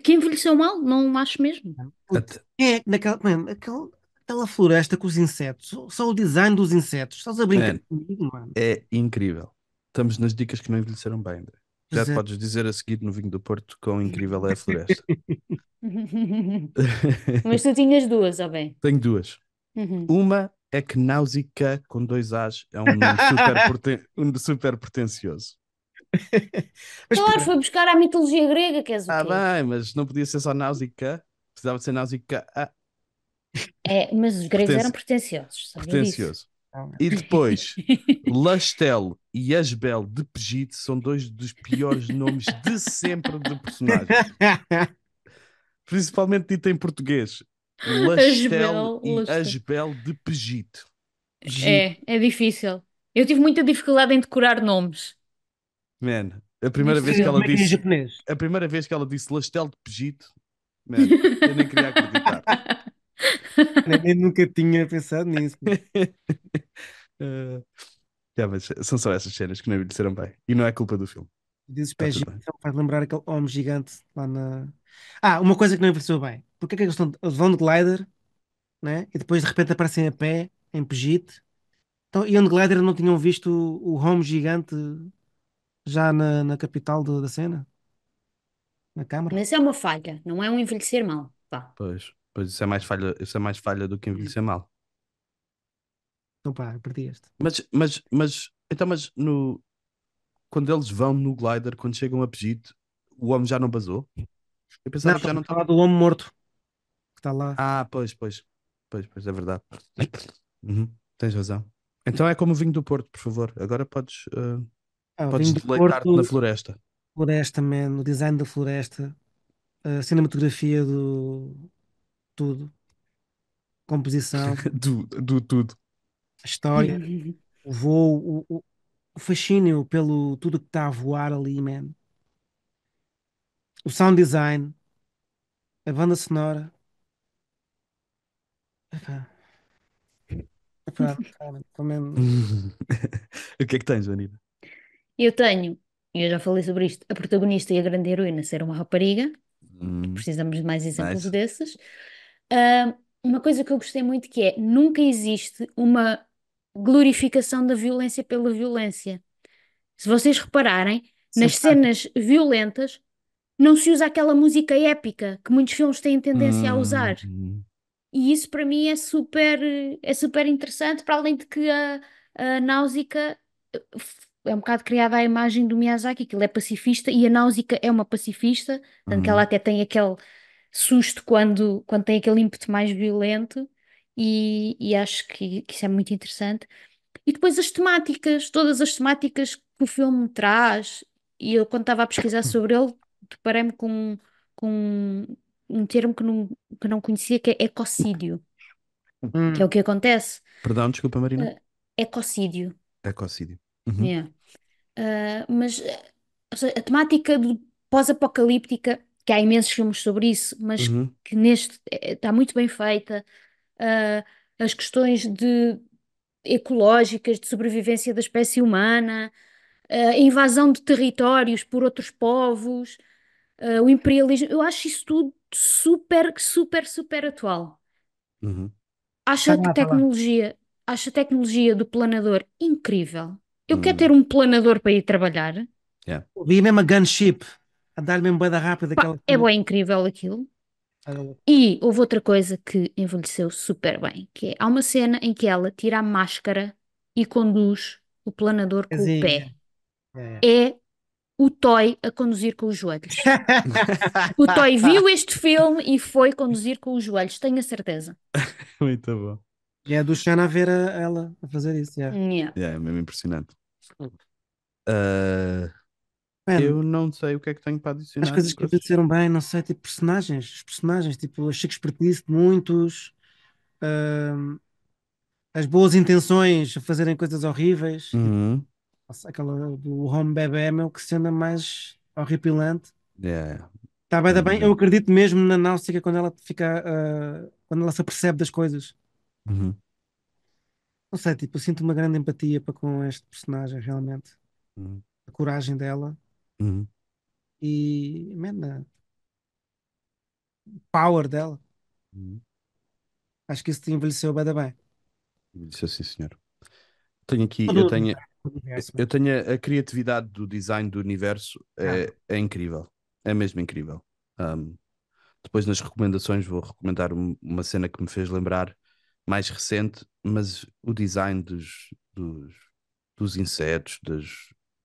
que envelheceu mal, não acho mesmo. Puto, Até- quem é que naquela, mano, aquela floresta com os insetos, só o design dos insetos, estás a brincar Man, comigo, mano? é incrível. Estamos nas dicas que não envelheceram bem, André. Já Pois te é. podes dizer a seguir no Vinho do Porto quão incrível é a floresta. Mas tu tinhas duas, ó bem. Tenho duas. Uhum. Uma é que Náusica com dois As é um nome super pretencioso. Mas Claro, espera, foi buscar a mitologia grega, queres o Ah, quê? bem, mas não podia ser só Náusica. Precisava de ser Náusica É, mas os gregos eram pretenciosos, sabia disso? pretencioso. E depois, Lastel e Asbel de Pegite são dois dos piores nomes de sempre de personagens. Principalmente dito em português. Lastel Asbel, e Lustre. Asbel de Pegite. É difícil. Eu tive muita dificuldade em decorar nomes Man, neste como filme. é que é em japonês? a primeira vez que ela disse Lastel de Pegite, man, eu nem queria acreditar. Nem nunca tinha pensado nisso. Eh, mas são só essas cenas que não envelheceram bem. E não é culpa do filme. Dizes Está pé tudo gigante, bem. faz lembrar aquele homem gigante lá na. Ah, uma coisa que não envelheceu bem. Porque é que eles vão de glider, né? E depois de repente aparecem a pé, em Pegite. Então, e onde glider não tinham visto o home gigante já na capital da cena? Na Câmara? Mas isso é uma falha, não é um envelhecer mal. Pá. Pois isso é mais falha do que envelhecer mal. Então pá, perdi este. Mas quando eles vão no glider, quando chegam a Pegite, o homem já não basou? Eu Não, pensava que já estamos não a falar estava. do homem morto que está lá. Ah, pois, é verdade. Uhum, tens razão. Então é como o vinho do Porto, por favor. Agora Ah, o podes vinho do deleitar-te na Porto, floresta. floresta, man, o design da floresta, a cinematografia do tudo, composição, Do tudo. a história, o voo, o fascínio pelo tudo que está a voar ali, man. O sound design, a banda sonora. Epá, epá, foi mesmo- O que é que tens, Anita? Eu tenho, e eu já falei sobre isto, a protagonista e a grande heroína ser uma rapariga. Hum, Precisamos de mais exemplos nice. desses. Uma coisa que eu gostei muito que é, nunca existe uma glorificação da violência pela violência. Se vocês repararem, nas Sempre há. cenas violentas, não se usa aquela música épica que muitos filmes têm tendência a usar. Hum, E isso para mim é super interessante, para além de que a Náusica é um bocado criada à imagem do Miyazaki, que ele é pacifista e a Náusica é uma pacifista, tanto que ela hum, até tem aquele susto quando tem aquele ímpeto mais violento. e acho que isso é muito interessante. E depois as temáticas, todas as temáticas que o filme traz, e eu quando estava a pesquisar sobre ele, deparei-me com um termo que não conhecia, que é ecocídio, que é o Hum, que acontece. Perdão, desculpa, Marina. Eh, Ecocídio, Ecocídio. Uhum. yeah. Mas ou seja, a temática pós-apocalíptica, que há imensos filmes sobre isso, mas Uhum. que neste está muito bem feita. Ah, as questões ecológicas de sobrevivência da espécie humana, a invasão de territórios por outros povos, o imperialismo. Eu acho isso tudo super, super, super atual. Uhum. Acho tá a lá, tá lá. tecnologia, acho a tecnologia do planador incrível. Eu quero ter Uhum. um planador para ir trabalhar. Yeah. Vi mesmo a gunship, a dar mesmo bué da rápida, Pá, aquela é cena. bem incrível aquilo. E houve outra coisa que envelheceu super bem, que é, há uma cena em que ela tira a máscara e conduz o planador com o Assim, pé. É o Toy a conduzir com os joelhos. O Toy viu este filme e foi conduzir com os joelhos, tenho a certeza. Muito bom. E é do Xana a ver ela a fazer isso, yeah. Yeah. Yeah, é mesmo impressionante. Ah, Man, eu não sei o que é que tenho para as adicionar. coisas que aconteceram bem, não sei, tipo personagens, os personagens, tipo, achei que espertice de muitos, ahm, as boas intenções a fazerem coisas horríveis, tipo, Uhum. nossa, aquela do Home Bebé, meu, que cena mais horripilante. Yeah, Está bem, tá mesmo bem, eu nojento. acredito mesmo na Náusica quando ela fica, quando ela se apercebe das coisas. Uhum. Não sei, tipo, eu sinto uma grande empatia para com este personagem, realmente. Uhum. A coragem dela Uhum. e, man, a power dela. Uhum. Acho que isso te envelheceu bem, da bem. Disse assim, senhor. Tenho aqui, Todo o universo, eu man. tenho a criatividade do design do universo Ah, é incrível. É mesmo incrível. Depois nas recomendações vou recomendar uma cena que me fez lembrar mais recente, mas o design dos insetos,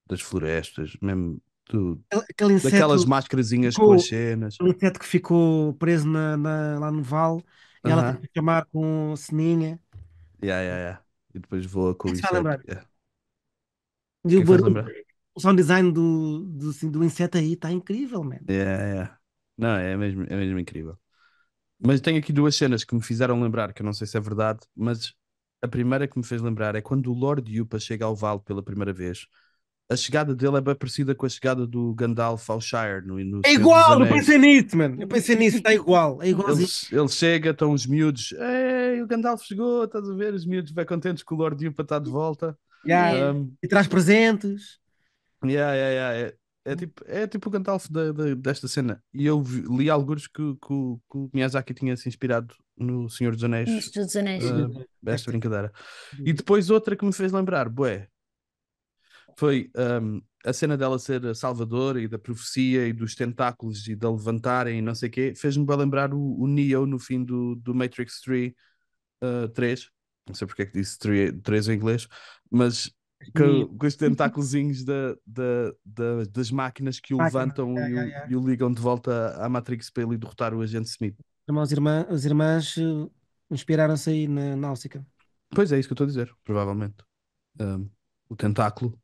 das florestas, mesmo aquele daquelas inseto máscarazinhas com as ficou, cenas. aquele inseto que ficou preso lá no vale e ela tem Aham. que chamar com ceninha. Yeah, yeah, yeah. E depois voa com É o que se vai inseto. lembrar. Yeah. O E que o é que faz barulho, lembrar? o sound design do inseto aí está incrível, man. Yeah, yeah. Não, é mesmo incrível. Mas tenho aqui duas cenas que me fizeram lembrar, que eu não sei se é verdade, mas a primeira que me fez lembrar é quando o Lord Yupa chega ao Vale pela primeira vez. A chegada dele é bem parecida com a chegada do Gandalf ao Shire, no É Senhor dos igual, eu pensei Anéis. nisso, mano. Eu pensei nisso, está igual, é igualzinho. Ele chega, estão os miúdos. Ei, o Gandalf chegou, estás a ver? Os miúdos bem contentes que o Lord Yupa está de volta. Yeah. Yeah. Um, E traz presentes. yeah, yeah, yeah. É tipo o Gandalf desta cena. E eu li alguns que o Miyazaki tinha se inspirado no Senhor dos Anéis, Nos dos Anéis. Deve esta ter. brincadeira. E depois outra que me fez lembrar, bué, foi a cena dela ser a salvadora e da profecia e dos tentáculos e de a levantarem e não sei o quê, fez-me bem lembrar o Neo no fim do Matrix 3, não sei porque é que disse 3 em inglês, mas com os tentáculozinhos das máquinas que o Máquina. levantam Yeah, yeah, yeah. e o ligam de volta à Matrix para ele derrotar o agente Smith. As irmãs inspiraram-se aí na Náusica. Pois é, isso que eu estou a dizer, provavelmente. Um, o tentáculo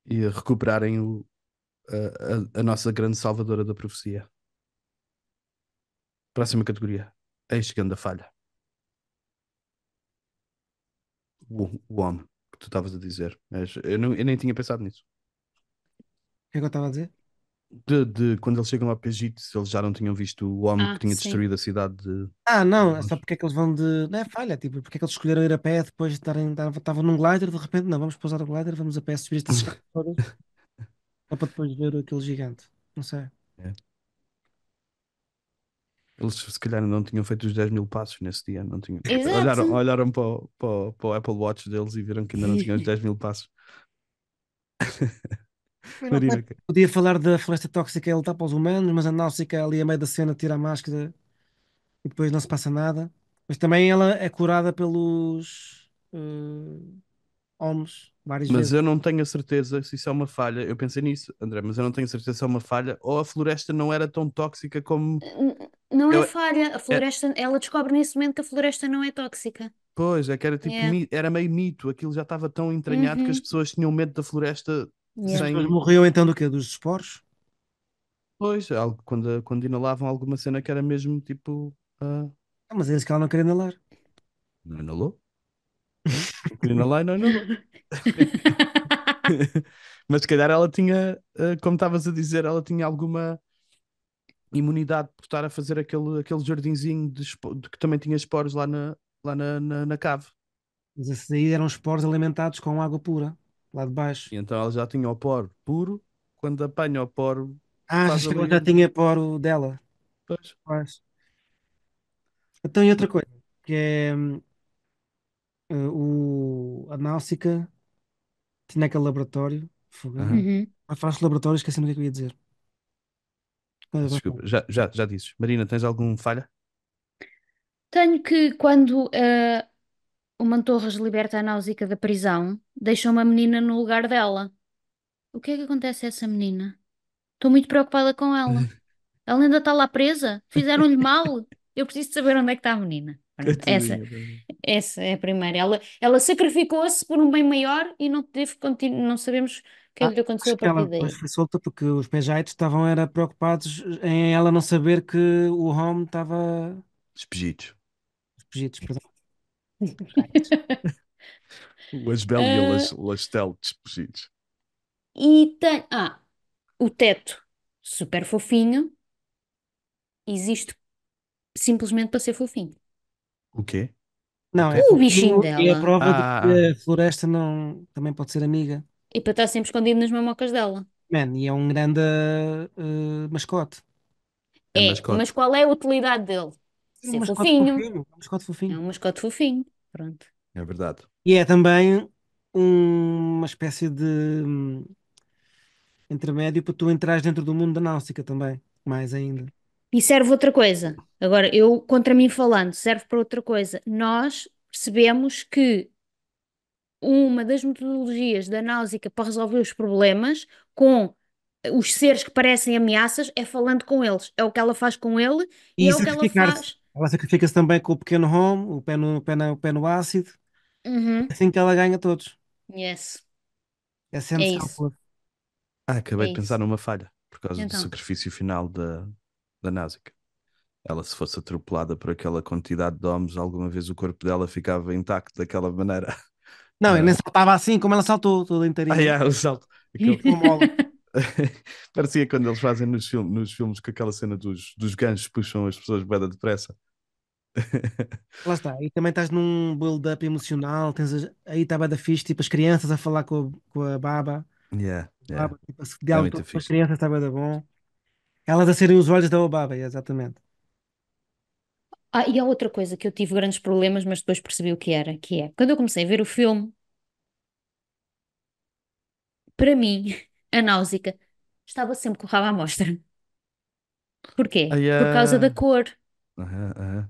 e a recuperarem a nossa grande salvadora da profecia. Próxima categoria. Eis chegando a falha. O homem que tu estavas a dizer. Eu nem tinha pensado nisso. O que é que eu estava a dizer? De quando eles chegam ao Pegito, se eles já não tinham visto o homem que Ah, tinha sim. destruído a cidade de. Ah, não, é só porque é que eles vão de. Não é falha, tipo, porque é que eles escolheram ir a pé depois de estavam num glider, de repente, não, vamos pousar o glider, vamos a pé subir estas escadas todas, só para depois ver aquele gigante. Não sei. É. Eles se calhar não tinham feito os 10 mil passos nesse dia. Não tinham. Exato. Olharam para o Apple Watch deles e viram que ainda não tinham os 10 mil passos. Eu não sei. Marina, Podia falar da floresta tóxica e lutar para os humanos, mas a Náusica ali a meio da cena tira a máscara e depois não se passa nada. Mas também ela é curada pelos homens várias mas vezes. eu não tenho a certeza se isso é uma falha. Eu pensei nisso, André, mas eu não tenho a certeza se é uma falha ou a floresta não era tão tóxica como. Não é Eu, falha, a é, floresta, ela descobre nesse momento que a floresta não é tóxica. pois, é que era tipo, Yeah. era meio mito, aquilo já estava tão entranhado que as Uhum. pessoas tinham medo da floresta As Yeah. pessoas sem. morriam então do quê? Dos esporos? Pois, algo, quando inalavam alguma cena que era mesmo tipo. Ah, mas é isso que ela não queria inalar. Não inalou? Não queria inalar e não inalou. Mas se calhar ela tinha, como estavas a dizer, ela tinha alguma imunidade por estar a fazer aquele jardinzinho que também tinha esporos lá na cave. Mas esses aí eram esporos alimentados com água pura, lá de baixo. E então ela já tinha o poro puro, quando apanha o poro, Ah, faz achas que ela ali já um. tinha poro dela? Pois. Pois. Então, e outra coisa, que é a Náusica tinha aquele laboratório. Fogo. Aham. Uhum. Mas falaste de laboratório, esqueci-me o que é que eu ia dizer. Peço desculpa, já dizes. Marina, tens alguma falha? Tenho que, quando o Mantorras liberta a Náusica da prisão, deixa uma menina no lugar dela. O que é que acontece a essa menina? Estou muito preocupada com ela. Ela ainda está lá presa? Fizeram-lhe mal? Eu preciso de saber onde é que está a menina. Pronto, Coitadinha, Marina. essa é a primeira. Ela sacrificou-se por um bem maior e não teve não sabemos o que é que lhe aconteceu Acho a que ela partir depois daí. foi solta porque os PJs estavam era preocupados em ela não saber que o Home estava Espejitos. fugidos, perdão. O Asbel e a Ah, Lastel despejidos. e tem. O teto, super fofinho, existe simplesmente para ser fofinho. O quê? O Não, é teto? O bichinho fofinho e é a dela. prova de que Ah, a floresta não, também pode ser amiga. E para estar sempre escondido nas mamocas dela. Man, e é um grande mascote. é É, mas mascote. qual é a utilidade dele? É um Ser mascote fofinho. fofinho. É um mascote É fofinho. um mascote fofinho. Pronto. É verdade. E é também uma espécie de intermédio para tu entrares dentro do mundo da náutica também. Mais ainda. E serve outra coisa. Agora, eu contra mim falando, serve para outra coisa. Nós percebemos que uma das metodologias da Náusica para resolver os problemas com os seres que parecem ameaças é falando com eles. É o que ela faz com ele e E é o que ela sacrificar-se. faz. Ela sacrifica-se também com o pequeno home, o pé no ácido. É Uhum. assim que ela ganha todos. Yes. É É sendo isso. self-love. Acabei É de pensar isso. numa falha por causa do Então. sacrifício final da Náusica. Ela, se fosse atropelada por aquela quantidade de homens, alguma vez o corpo dela ficava intacto daquela maneira. Não, e nem Ah, saltava assim como ela saltou, toda inteirinha. o salto. Aquele. Uma mola. Parecia quando eles fazem nos filmes com aquela cena dos ganchos puxam as pessoas bem depressa. Lá está. E também estás num build-up emocional. Aí estava da fixe, tipo as crianças a falar com a baba. Yeah, yeah. Baba, tipo, esse É diálogo muito todo com as fixe. crianças estava da bom. Elas a serem os olhos da Obaba, exatamente. E há outra coisa que eu tive grandes problemas, mas depois percebi o que era, que é, quando eu comecei a ver o filme, para mim, a Náusica estava sempre com o rabo à mostra. Porquê? Ai, Por causa da cor. aham, aham.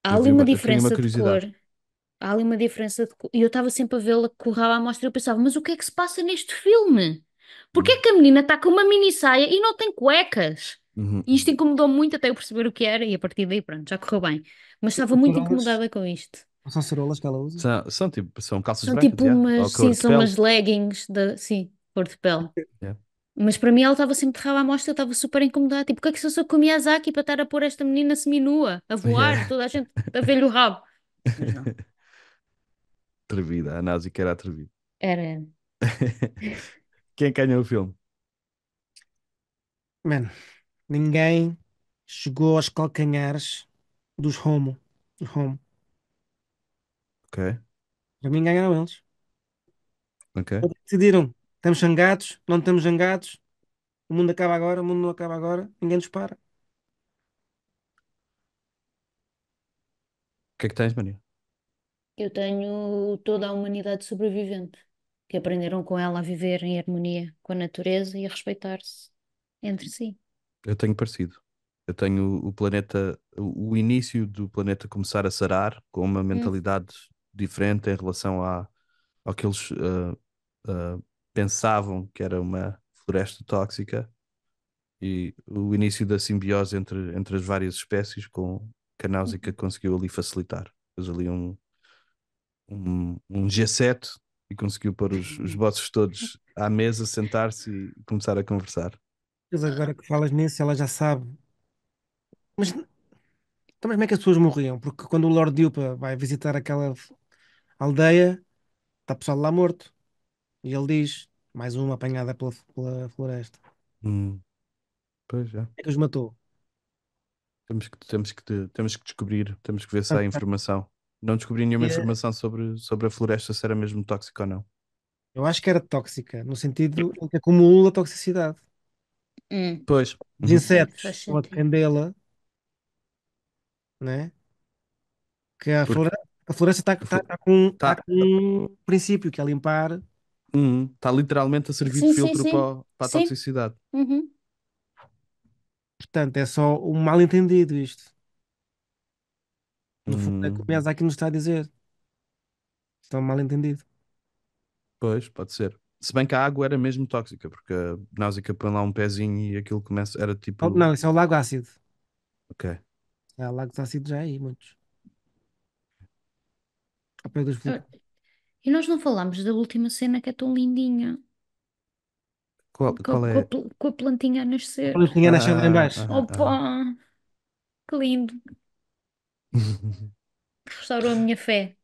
Há Eu ali vi uma uma, eu tenho uma diferença de cor. curiosidade. Há ali uma diferença de cor. E eu estava sempre a vê-la com o rabo à mostra e eu pensava, mas o que é que se passa neste filme? Porquê é Uhum, que a menina está com uma mini saia e não tem cuecas? uhum, E isto uhum. incomodou muito até eu perceber o que era e a partir daí, pronto, já correu bem. Mas estava muito Cerolas, incomodada com isto. não são cerolas que ela usa? São calças São brancas, tipo já. Ou umas, sim, cor de são pele. umas leggings da, sim, cor de pele. Yeah. Mas para mim ela estava sempre de rabo à mostra, eu estava super incomodada. Tipo, o que é que se eu sou com o Miyazaki para estar a pôr esta menina seminua, a voar, Yeah. toda a gente a ver-lhe o rabo? Mas não, Atrevida, a Náusea era atrevida. era. Quem ganhou o filme? Mano, ninguém chegou aos calcanhares dos Homo. Dos Homo. Ok, Para mim ganharam eles. ok. Eles decidiram, estamos zangados, não estamos zangados, o mundo acaba agora, o mundo não acaba agora, ninguém nos para. O que é que tens, Maria? Eu tenho toda a humanidade sobrevivente, que aprenderam com ela a viver em harmonia com a natureza e a respeitar-se entre si. Eu tenho parecido. Eu tenho o planeta, o início do planeta começar a sarar com uma Hum. mentalidade diferente em relação ao que eles pensavam que era uma floresta tóxica e o início da simbiose entre as várias espécies com que a Náusica conseguiu ali facilitar. Fez ali um G7 e conseguiu pôr os bosses todos à mesa, sentar-se e começar a conversar. Mas agora que falas nisso, ela já sabe. Mas então, mas como é que as pessoas morriam? Porque quando o Lord Yupa vai visitar aquela aldeia, está o pessoal lá morto. E ele diz: mais uma apanhada pela floresta. Hum, pois é. É que os matou. Temos que descobrir, temos que ver se Ah, há tá. informação. Não descobri nenhuma E, informação sobre a floresta, se era mesmo tóxica ou não. eu acho que era tóxica, no sentido em que acumula toxicidade. Hum, Pois. Os Uhum. sim, insetos faz estão a sentido. defendê-la, né? Que Porque a floresta tá está com um princípio que é limpar. tá literalmente a servir de Sim, sim, filtro sim. para a Sim. toxicidade. Uhum. Portanto, é só um mal-entendido isto. No fundo, é o que o Hum, Miyazaki nos está a dizer. Isto é um mal-entendido. pois, pode ser. Se bem que a água era mesmo tóxica, porque a Náusica põe lá um pezinho e aquilo começa. Era Oh, tipo. não, isso é o lago ácido. Ok. Há lagos ácidos já aí, muitos. Ao pé dos Ah, vulcões. e nós não falámos da última cena que é tão lindinha, Qual é? com a plantinha a nascer. Quando tinha nascido lá em baixo. Ah. Opa, que lindo. Restaurou a minha fé.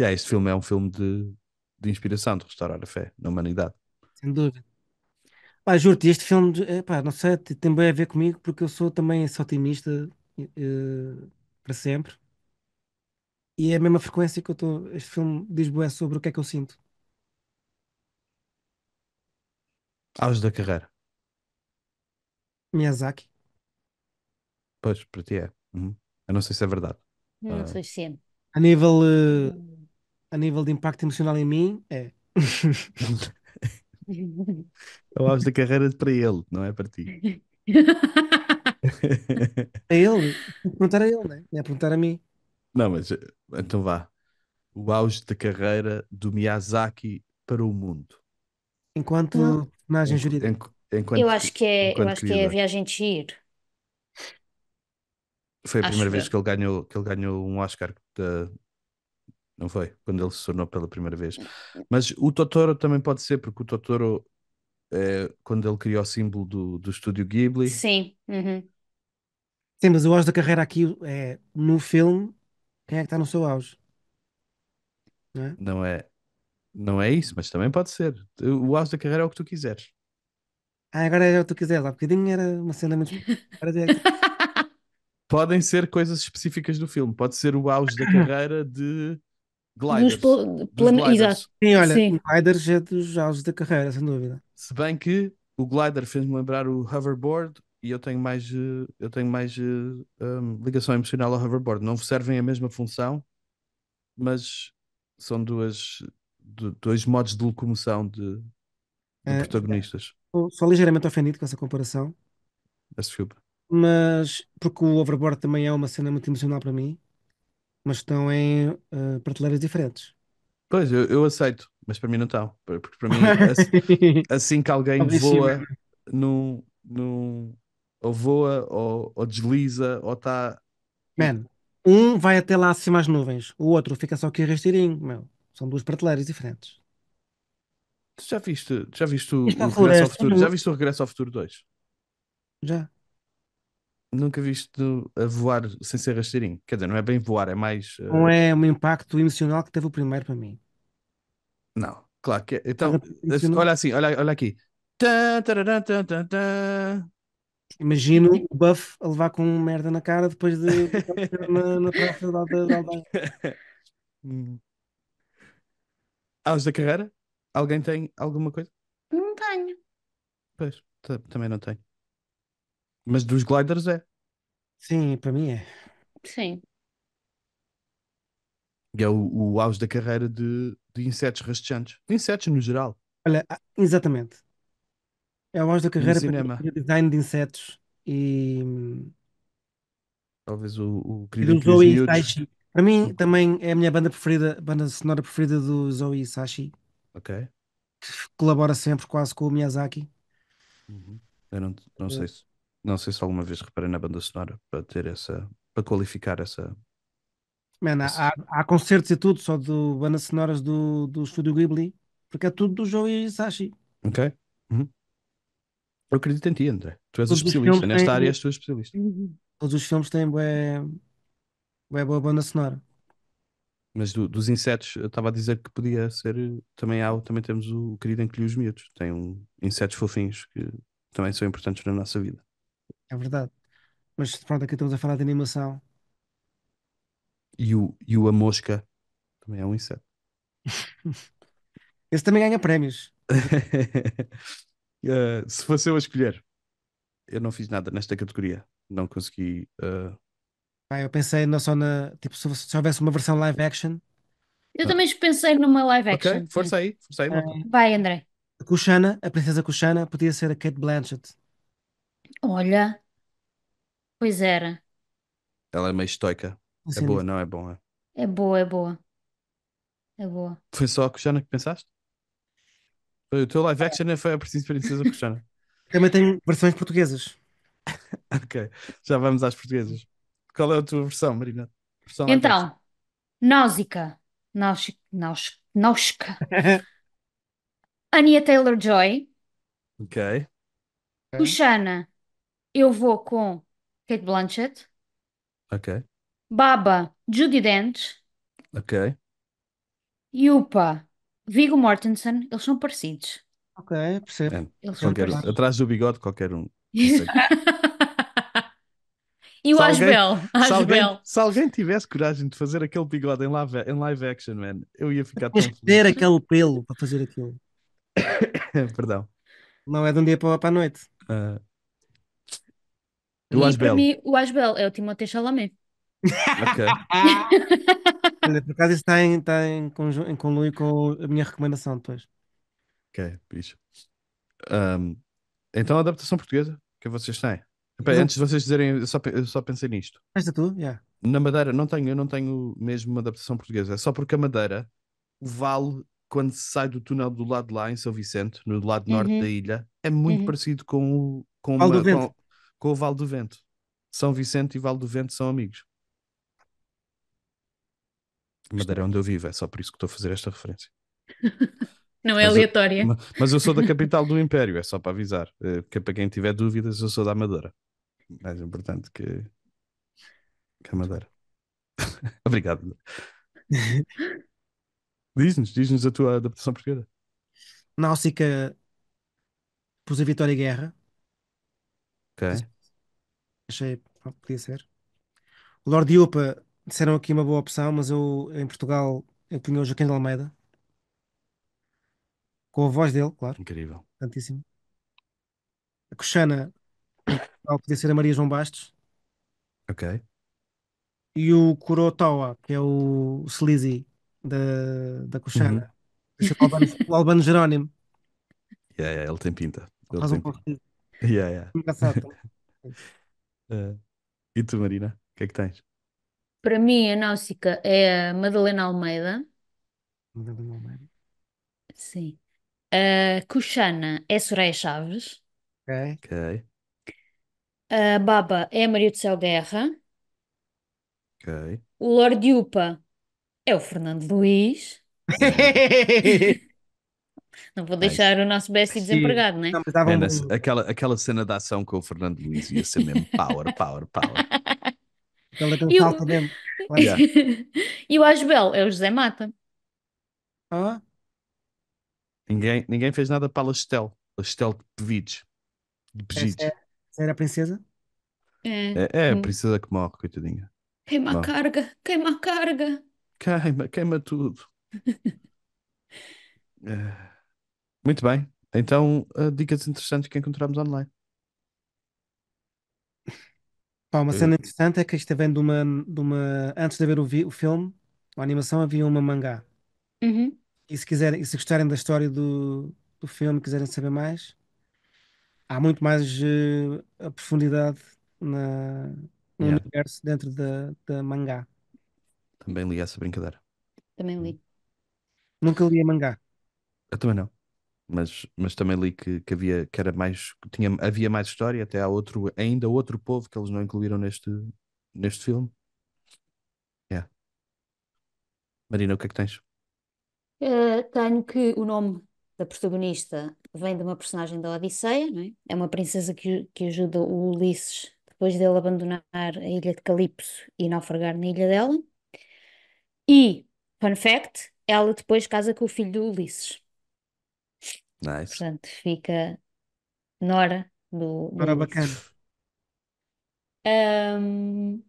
Yeah, este filme é um filme de inspiração, de restaurar a fé na humanidade. Sem dúvida. Pá, juro-te, este filme, pá, não sei, tem bem a ver comigo porque eu sou também esse otimista para sempre. E é a mesma frequência que eu estou. Este filme diz bué sobre o que é que eu sinto. Auge da carreira. Miyazaki. Pois, para ti é. Uhum. Eu não sei se é verdade. Não Ah, sei se é. A nível, a nível de impacto emocional em mim, é. é o auge da carreira para ele, não é para ti. É ele. Tem que perguntar a ele, né? Não é perguntar a mim. Não, mas então vá. O auge da carreira do Miyazaki para o mundo, Enquanto personagem jurídica. Eu enquanto acho que é a criador. Viagem de Chihiro. Foi a primeira Acho vez eu. que ele ganhou um Oscar, não foi? Quando ele se tornou pela primeira vez. Mas o Totoro também pode ser, porque o Totoro, quando ele criou o símbolo do estúdio Ghibli, Sim. Uhum. Sim, mas o auge da carreira aqui é no filme, quem é que está no seu auge? Não é? não é, não é isso, mas também pode ser. O auge da carreira é o que tu quiseres. Ah, agora é o que tu quiseres. Há bocadinho era uma cena muito. Agora é que Podem ser coisas específicas do filme. Pode ser o auge da tu- carreira de gliders, dos Exato. gliders. Sim, olha, Sim. Gliders é dos auges da carreira, sem dúvida. Se bem que o glider fez-me lembrar o hoverboard e eu tenho mais ligação emocional ao hoverboard. Não servem a mesma função, mas são dois modos de locomoção de Ah, protagonistas. estou só ligeiramente ofendido com essa comparação, Peço desculpa. mas porque o Overboard também é uma cena muito emocional para mim, mas estão em prateleiras diferentes. Pois, eu aceito, mas para mim não estão. Porque para mim, assim que alguém Obvíssimo. voa num ou voa, ou desliza, ou está. Man, um vai até lá acima às nuvens, o outro fica só aqui rasteirinho, meu. São duas prateleiras diferentes. Já viste Isto o à Regresso ao floresta, Futuro? Já viste o Regresso ao Futuro 2? já. Nunca viste a voar sem ser rasteirinho? Quer dizer, não é bem voar, é mais. Não é um impacto emocional que teve o primeiro para mim. Não, claro que é. Estás a Então, emocional? olha assim, olha aqui. Tã, tararã, tã, tã, tã. Imagino o Buff a levar com merda na cara depois de aparecer na praça da aldeia. Hum. Auge da carreira? Alguém tem alguma coisa? Não tenho. Pois, também não tem. Mas dos gliders é. Sim, para mim é. Sim. E é o auge da carreira de insetos rastejantes. De insetos no geral, Olha, exatamente. É a voz da no carreira para mim, cinema. de design de insetos Talvez o e Querido do Inquirios Zoe Miúdos. Hisaishi. Para mim também é a minha banda preferida, banda sonora preferida do Zoe Hisaishi, Ok. que colabora sempre quase com o Miyazaki. Uhum. Eu não Eh, sei não sei se alguma vez reparei na banda sonora para ter para qualificar Man, esse- há concertos e tudo, só de bandas sonoras do Estúdio Ghibli, porque é tudo do Joe Hisaishi. Ok? Uhum. Eu acredito em ti, André. Tu és o Todos os especialista. filmes têm, Nesta área és tu o especialista. Uhum. todos os filmes têm bué, bué boa banda sonora. Mas dos insetos, eu estava a dizer que podia ser. Também temos o querido Encolhe os Miúdos. Tem insetos fofinhos que também são importantes na nossa vida. É verdade. Mas pronto, aqui estamos a falar de animação. E a mosca também é um inseto. Esse também ganha prémios. Se fosse eu a escolher, eu não fiz nada nesta categoria. Não consegui. Pá, eu pensei não só na. Tipo, se houvesse uma versão live action, Eu Ah, também pensei numa live ok, action. força aí, malta. Vai, André. a Kushana, a princesa Kushana, podia ser a Kate Blanchett. Olha, pois era. Ela é meio estoica. É Assim, boa, nisso. não é bom, é? É boa, é boa, é boa. Foi só a Kushana que pensaste? O teu live action foi a Princesa Kushana. Também tem versões portuguesas. Ok, já vamos às portuguesas. Qual é a tua versão, Marina? Versão live action. Então, Náusica. Náusica. Anya Taylor-Joy. Ok, Ok. Kushana, eu vou com Kate Blanchett. ok, Baba, Judi Dench. ok. Yupa, Viggo Mortensen. Eles são parecidos. Ok, percebo. É, Eles são Aquele qualquer um. rapaz. parecidos. Atrás do bigode, qualquer um consegue. E o Se alguém, Asbel, Asbel. se alguém tivesse coragem de fazer aquele bigode em live action, man, eu ia ficar Tens tão que ter feliz. aquele pelo para fazer aquilo. Perdão. Não é de um dia para a noite. Ah, eu E acho para belo. mim, o Asbel é o Timothée Chalamet. Ok, Olha, por acaso isso em conluio com a minha recomendação depois. ok, bicho. Ahm, então, a adaptação portuguesa que vocês têm. Epá, Mas não antes de vocês dizerem, eu só pensei nisto. gostaste tu? Yeah. Na Madeira, eu não tenho mesmo uma adaptação portuguesa. É só porque a Madeira, o vale, quando se sai do túnel do lado de lá, em São Vicente, no lado norte da Uhum, ilha, é muito uhum. parecido Falo do vento. com o Vale do Vento. São Vicente e Vale do Vento são amigos. Madeira é onde eu vivo, é só por isso que estou a fazer esta referência. Não é Mas, aleatória. mas eu sou da capital do Império, é só para avisar. Que é para quem tiver dúvidas, eu sou da Amadora. Mais importante que a Madeira. Obrigado. Diz-nos a tua adaptação portuguesa. Náusica, pus a Vitória Guerra. Ok, Achei, pronto, podia ser. O Lorde Yupa disseram aqui uma boa opção, mas eu em Portugal eu punha o Joaquim de Almeida, com a voz dele, claro, incrível. tantíssimo. A Coxana em Portugal podia ser a Maria João Bastos. Ok. E o Kurotowa, que é o Sleazy da Uhum. Coxana, podia ser o Albano Jerónimo. Yeah, yeah, ele tem pinta. Ele Faz um tem pouco pinta. de Yeah, yeah. engraçado também. Eh, e tu, Marina? O que é que tens? Para mim, a Náusica é a Madalena Almeida. Sim. A Cuxana é Soraya Chaves. Ok. Ok, A Baba é a Maria do Céu Guerra. ok. O Lord Yupa é o Fernando Luís. Uhum. Não vou Nice. deixar o nosso Bessie E, desempregado, né? não, mas dava um Man, bom. aquela cena da ação com o Fernando Luís ia ser mesmo power, power, power. Ele tem E o, salto mesmo. Claro. Yeah. e o Asbel é o José Mata. Ah, Ninguém fez nada para a Lastel. Lastel de Pevides. De essa Pegides. essa era a princesa? É. É a princesa que morre, coitadinha. Queima a Morre. carga, queima a carga. Queima tudo. Eh, Muito bem. Então, dicas interessantes que encontramos online. Pá, uma Eh, cena interessante é que isto vem antes de ver o filme, a animação, havia uma mangá. Uhum, E se gostarem da história do filme, quiserem saber mais, há muito mais a profundidade no yeah, universo dentro da mangá. também li essa brincadeira. também li. Nunca li a mangá. Eu também não. mas também li que havia, que era mais, havia mais história, até há ainda outro povo que eles não incluíram neste filme. Yeah. Marina, o que é que tens? Tenho que o nome da protagonista vem de uma personagem da Odisseia, não é? É uma princesa que ajuda o Ulisses depois dele abandonar a ilha de Calipso e naufragar na ilha dela. E, fun fact, ela depois casa com o filho do Ulisses. Nice. Portanto, fica nora do Ora, Ulisses. bacana. Ahm,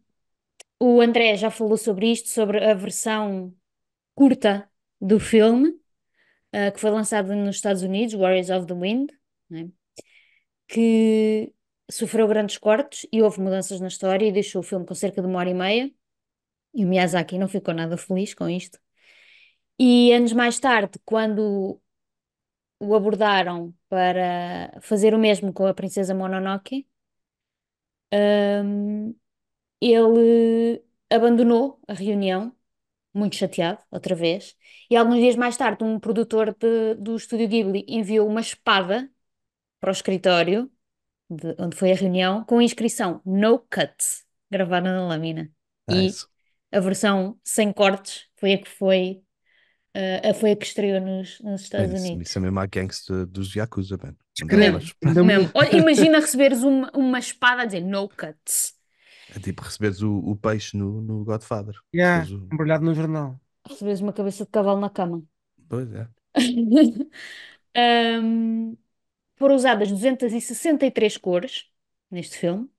o André já falou sobre isto, sobre a versão curta do filme, que foi lançada nos Estados Unidos, Warriors of the Wind, né? Que sofreu grandes cortes e houve mudanças na história e deixou o filme com cerca de 1 hora e meia. E o Miyazaki não ficou nada feliz com isto. E anos mais tarde, quando o abordaram para fazer o mesmo com a Princesa Mononoke, hum, ele abandonou a reunião, muito chateado, outra vez. E alguns dias mais tarde, um produtor do estúdio Ghibli enviou uma espada para o escritório, onde foi a reunião, com a inscrição No Cut, gravada na lâmina. E Nice. a versão sem cortes foi a que estreou nos Man, Estados isso Unidos. é mesmo a gangsta dos Yakuza, man. Não dá uma Discreto, Mesmo, espada. ainda mesmo. muito. Olha, imagina receberes uma espada a dizer No Cuts. É tipo receberes o peixe no Godfather. Yeah, Receberes o... embrulhado no jornal. Receberes uma cabeça de cavalo na cama. Pois é. Ahm, foram usadas 263 cores neste filme.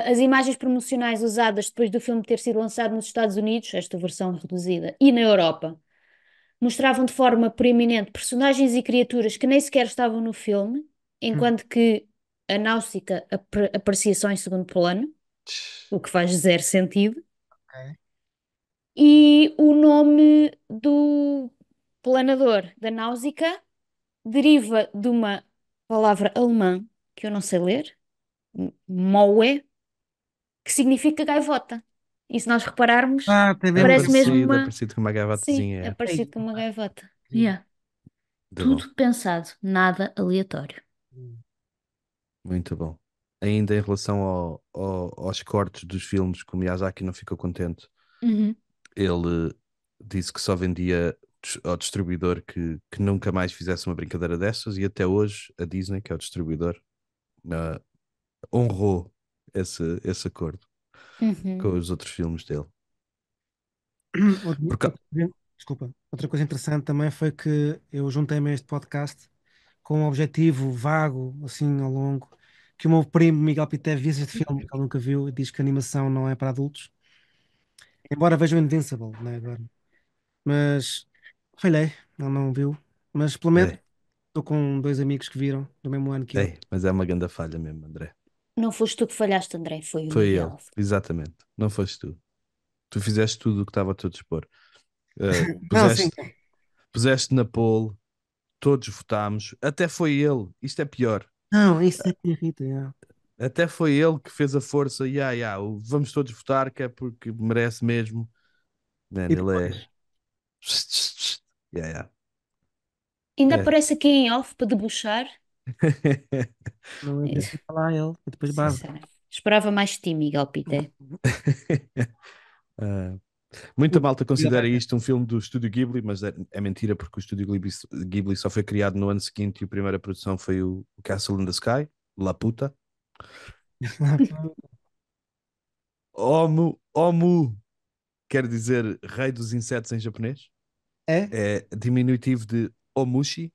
As imagens promocionais usadas depois do filme ter sido lançado nos Estados Unidos, esta versão reduzida, e na Europa, mostravam de forma proeminente personagens e criaturas que nem sequer estavam no filme, Hum, enquanto que a Náusica aparecia só em segundo plano, o que faz zero sentido. ok. E o nome do planador da Náusica deriva de uma palavra alemã que eu não sei ler, Moe, que significa gaivota. E se nós repararmos, Ah, tem mesmo. parece mesmo É uma. parecido com uma Sim, gaivotezinha, é é. parecido Ei, com uma gaivota. incrível. Yeah. Muito bom. Tudo pensado, nada aleatório. Muito bom. Ainda em relação aos cortes dos filmes, que o Miyazaki não ficou contente, Uhum. ele disse que só vendia ao distribuidor que nunca mais fizesse uma brincadeira dessas, e até hoje a Disney, que é o distribuidor, na- honrou esse acordo Uhum. com os outros filmes dele. Porque, Desculpa. Outra coisa interessante também foi que eu juntei-me a este podcast com um objetivo vago, assim, ao longo, que o meu primo Miguel Pité visse este filme, que ele nunca viu, e diz que a animação não é para adultos. Embora veja o Invincible, né, agora. Mas falhei, ele não viu. Mas pelo menos é, estou com dois amigos que viram no mesmo ano que eu. mas é uma grande falha mesmo, André. Não foste tu que falhaste, André, foi o Foi ele, Miguel. exatamente. Não foste tu. Tu fizeste tudo o que estava a teu dispor. Uh, Não, sim. puseste na pole, todos votámos, até foi ele, isto é pior. Não, isso é que me irrita. Yeah. Até foi ele que fez a força, vamos todos votar, que é porque merece mesmo. Man, E ele depois, é. Yeah, Ainda yeah. aparece aqui em off para debuxar. É. não é preciso falar ele, e depois base. Sinceramente. Esperava mais de ti, Miguel Pité. Ah, muita malta considera isto um filme do Estúdio Ghibli, mas é mentira porque o Estúdio Ghibli só foi criado no ano seguinte e a primeira produção foi o Castle in the Sky, La Puta. Omu quer dizer rei dos insetos em japonês. É? É diminutivo de Omushi,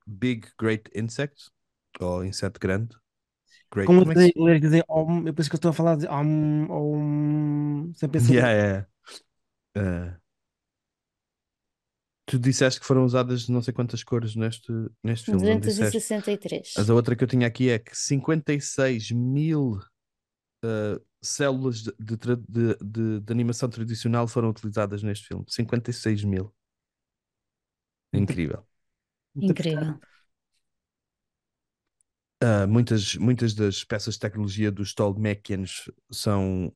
Big Great Insect, ou inseto grande. Great, Como como é que se... eles dizem om, eu penso que eu estou a falar de sem pensar. Yeah, yeah. Ah, tu disseste que foram usadas não sei quantas cores neste filme, não disseste? Mas 263. a outra que eu tinha aqui é que 56 mil células de animação tradicional foram utilizadas neste filme. 56 mil. Muito, Incrível. muito Incrível. pesado. Muitas das peças de tecnologia dos Tolmekians são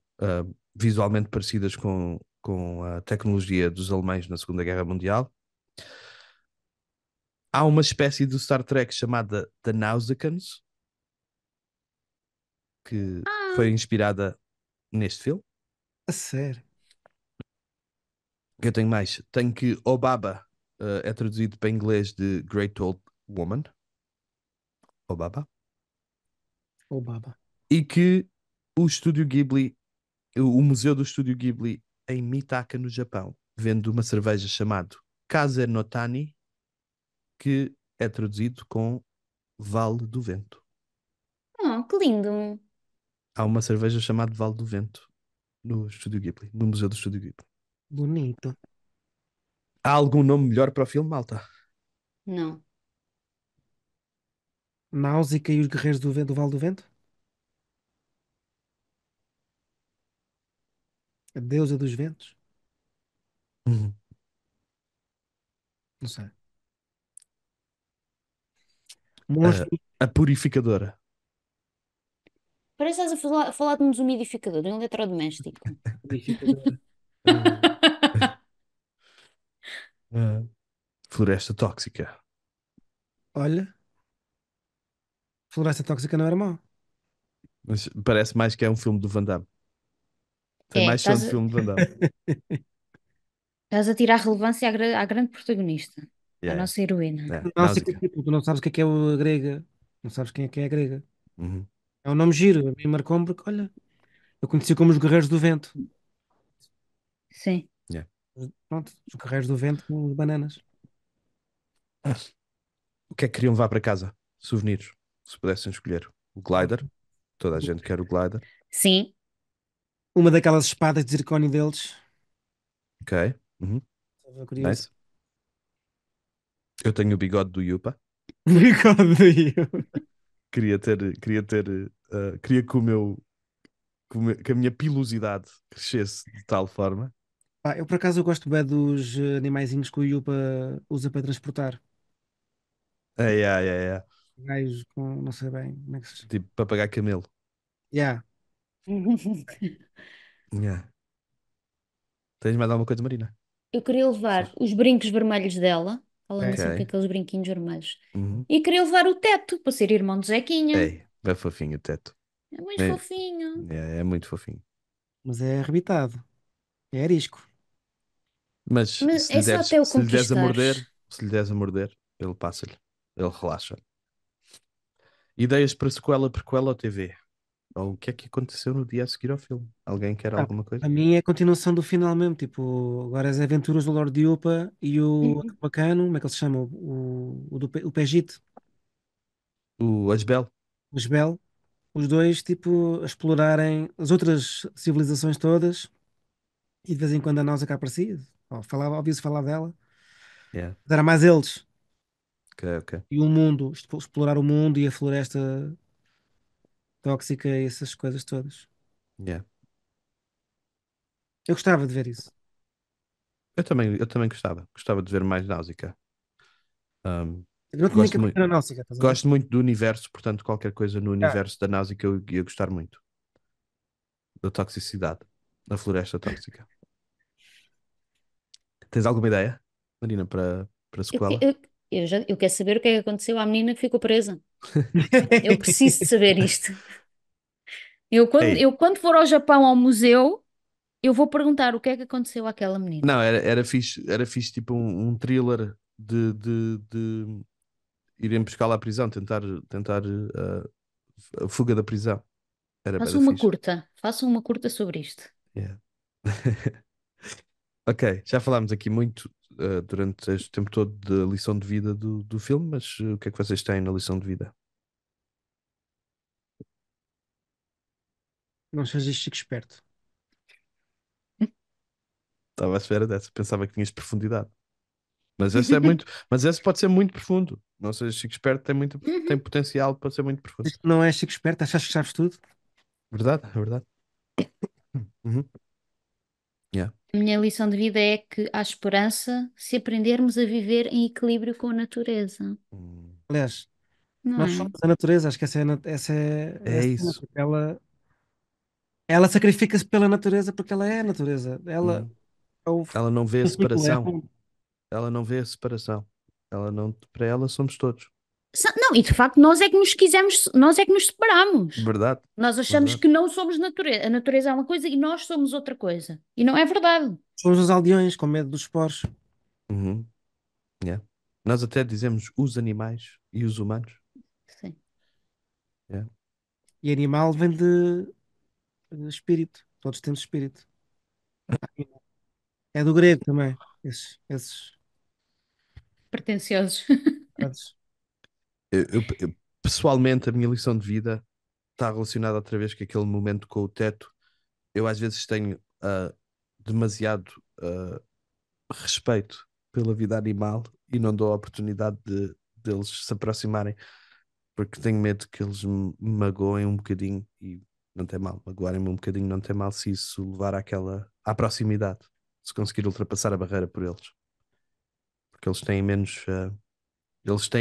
visualmente parecidas com a tecnologia dos alemães na Segunda Guerra Mundial. Há uma espécie do Star Trek chamada The Nausicaans, que Ah, foi inspirada neste filme. A sério. Eu tenho mais. Tenho que Obaba é traduzido para inglês de Great Old Woman. Obaba. Ô baba. E que o Estúdio Ghibli, o Museu do Estúdio Ghibli em Mitaka, no Japão, vende uma cerveja chamada Kaze no Tani, que é traduzido com Vale do Vento. oh, que lindo. Há uma cerveja chamada Vale do Vento no Estúdio Ghibli, no Museu do Estúdio Ghibli. Bonito. Há algum nome melhor para o filme, malta? Não. Náusica e os Guerreiros do Vale do Vento? A deusa dos ventos? Uhum. Não sei. Ah, Monstro a Purificadora. Parece que estás a falar de um desumidificador, de um eletrodoméstico. Purificadora. Ah, Ah, Floresta Tóxica. olha, Floresta Tóxica não era mau. Mas parece mais que é um filme do Van Damme. Tem É, mais som estás de a, filme do Van Damme. estás a tirar relevância à grande protagonista, à Yeah, nossa heroína. yeah. Náusica, Náusea. tipo, tu não sabes o que é a grega. Não sabes quem é a grega. Uhum. É um nome giro. A mim marcou-me porque, olha, eu conheci como os Guerreiros do Vento. Sim. Yeah. Pronto, os Guerreiros do Vento com os bananas. O que é que queriam levar para casa? Souvenirs, se pudessem escolher. O glider, toda a gente quer o glider. Sim. Uma daquelas espadas de zircónio deles. Ok, uhum. Estava curioso. Nice. Eu tenho o bigode do Yupa. Bigode. Queria que que a minha pilosidade crescesse de tal forma. Pá, eu por acaso eu gosto bem dos animaizinhos que o Yupa usa para transportar. É. Gaios com, não sei bem como é que se chama. Tipo, papagaio camelo. Yeah. Yeah. Tens mais alguma coisa, Marina? Eu queria levar os brincos vermelhos dela. Ela anda Ok. sempre com Ok. aqueles brinquinhos vermelhos. Uhum. E queria levar o teto para ser irmão de Zequinha. Ei, é fofinho o teto. É muito É, fofinho. é muito fofinho. Mas é arrebitado. É arisco. Mas Mas é só até o se lhe des a conquistares. morder, se lhe des a morder, ele passa-lhe. Ele relaxa. Ideias para sequela, prequela ou TV? Ou o que é que aconteceu no dia a seguir ao filme? Alguém quer Ah, alguma coisa? a mim é a continuação do final mesmo. Tipo, agora as aventuras do Lord Yupa e o Uhum. bacano, como é que ele se chama? O Pejito, O Asbel? o Jebel. Os dois, tipo, a explorarem as outras civilizações todas e de vez em quando a Náusea cá aparecia. Ouvia-se falar dela. Yeah, Mas era mais eles. ok, ok. E o mundo, explorar o mundo e a floresta tóxica e essas coisas todas. Yeah. Eu gostava de ver isso. Eu também gostava. Gostava de ver mais Náusica. Um, Eu não tinha que gosto muito, aparecer na Náusea, estás a ver? gosto muito do universo, portanto, qualquer coisa no Ah, universo da Náusica eu ia gostar muito. Da toxicidade, da floresta tóxica. Tens alguma ideia, Marina, para Eu, que- sequela? eu, eu quero saber o que é que aconteceu à menina que ficou presa. Eu preciso de saber isto. Ei, Eu, quando for ao Japão, ao museu, eu vou perguntar o que é que aconteceu àquela menina. não, era fixe tipo um thriller de irem buscá-la à prisão, tentar a fuga da prisão. Façam Era uma fixe. curta. Façam uma curta sobre isto. Yeah. Ok, já falámos aqui muito durante este tempo todo da lição de vida do filme, mas o que é que vocês têm na lição de vida? não sejas chico esperto. Estava à espera dessa, pensava que tinhas profundidade. Mas esse pode ser muito profundo. Não sei, Chico Esperto tem Uhum. potencial para ser muito profundo. Diz que não és chico esperto, achas que sabes tudo? Verdade, é verdade. Uhum. Yeah. A minha lição de vida é que há esperança se aprendermos a viver em equilíbrio com a natureza, Hum. Aliás, não nós é? somos a natureza, acho que é É a cena, isso. porque ela sacrifica-se pela natureza porque ela é a natureza. Ela Uhum. é o Ela não vê a ciclo, é a separação. fonte. Ela não vê a separação. Ela não, para ela somos todos. Não, e de facto nós é que nos quisemos, nós é que nos separamos. Verdade, Nós achamos verdade. que não somos natureza. A natureza é uma coisa e nós somos outra coisa. E não é verdade. Somos os aldeões com medo dos esporos. Uhum, yeah. Nós até dizemos os animais e os humanos. Sim. Yeah. E animal vem de espírito. Todos temos espírito. É do grego também. Esses Pretenciosos. dados. Pessoalmente, a minha lição de vida está relacionada outra vez com aquele momento com o teto. Eu às vezes tenho demasiado respeito pela vida animal e não dou a oportunidade deles se aproximarem, porque tenho medo que eles me magoem um bocadinho e não tem mal, magoarem-me um bocadinho não tem mal se isso levar à proximidade, se conseguir ultrapassar a barreira por eles, porque eles têm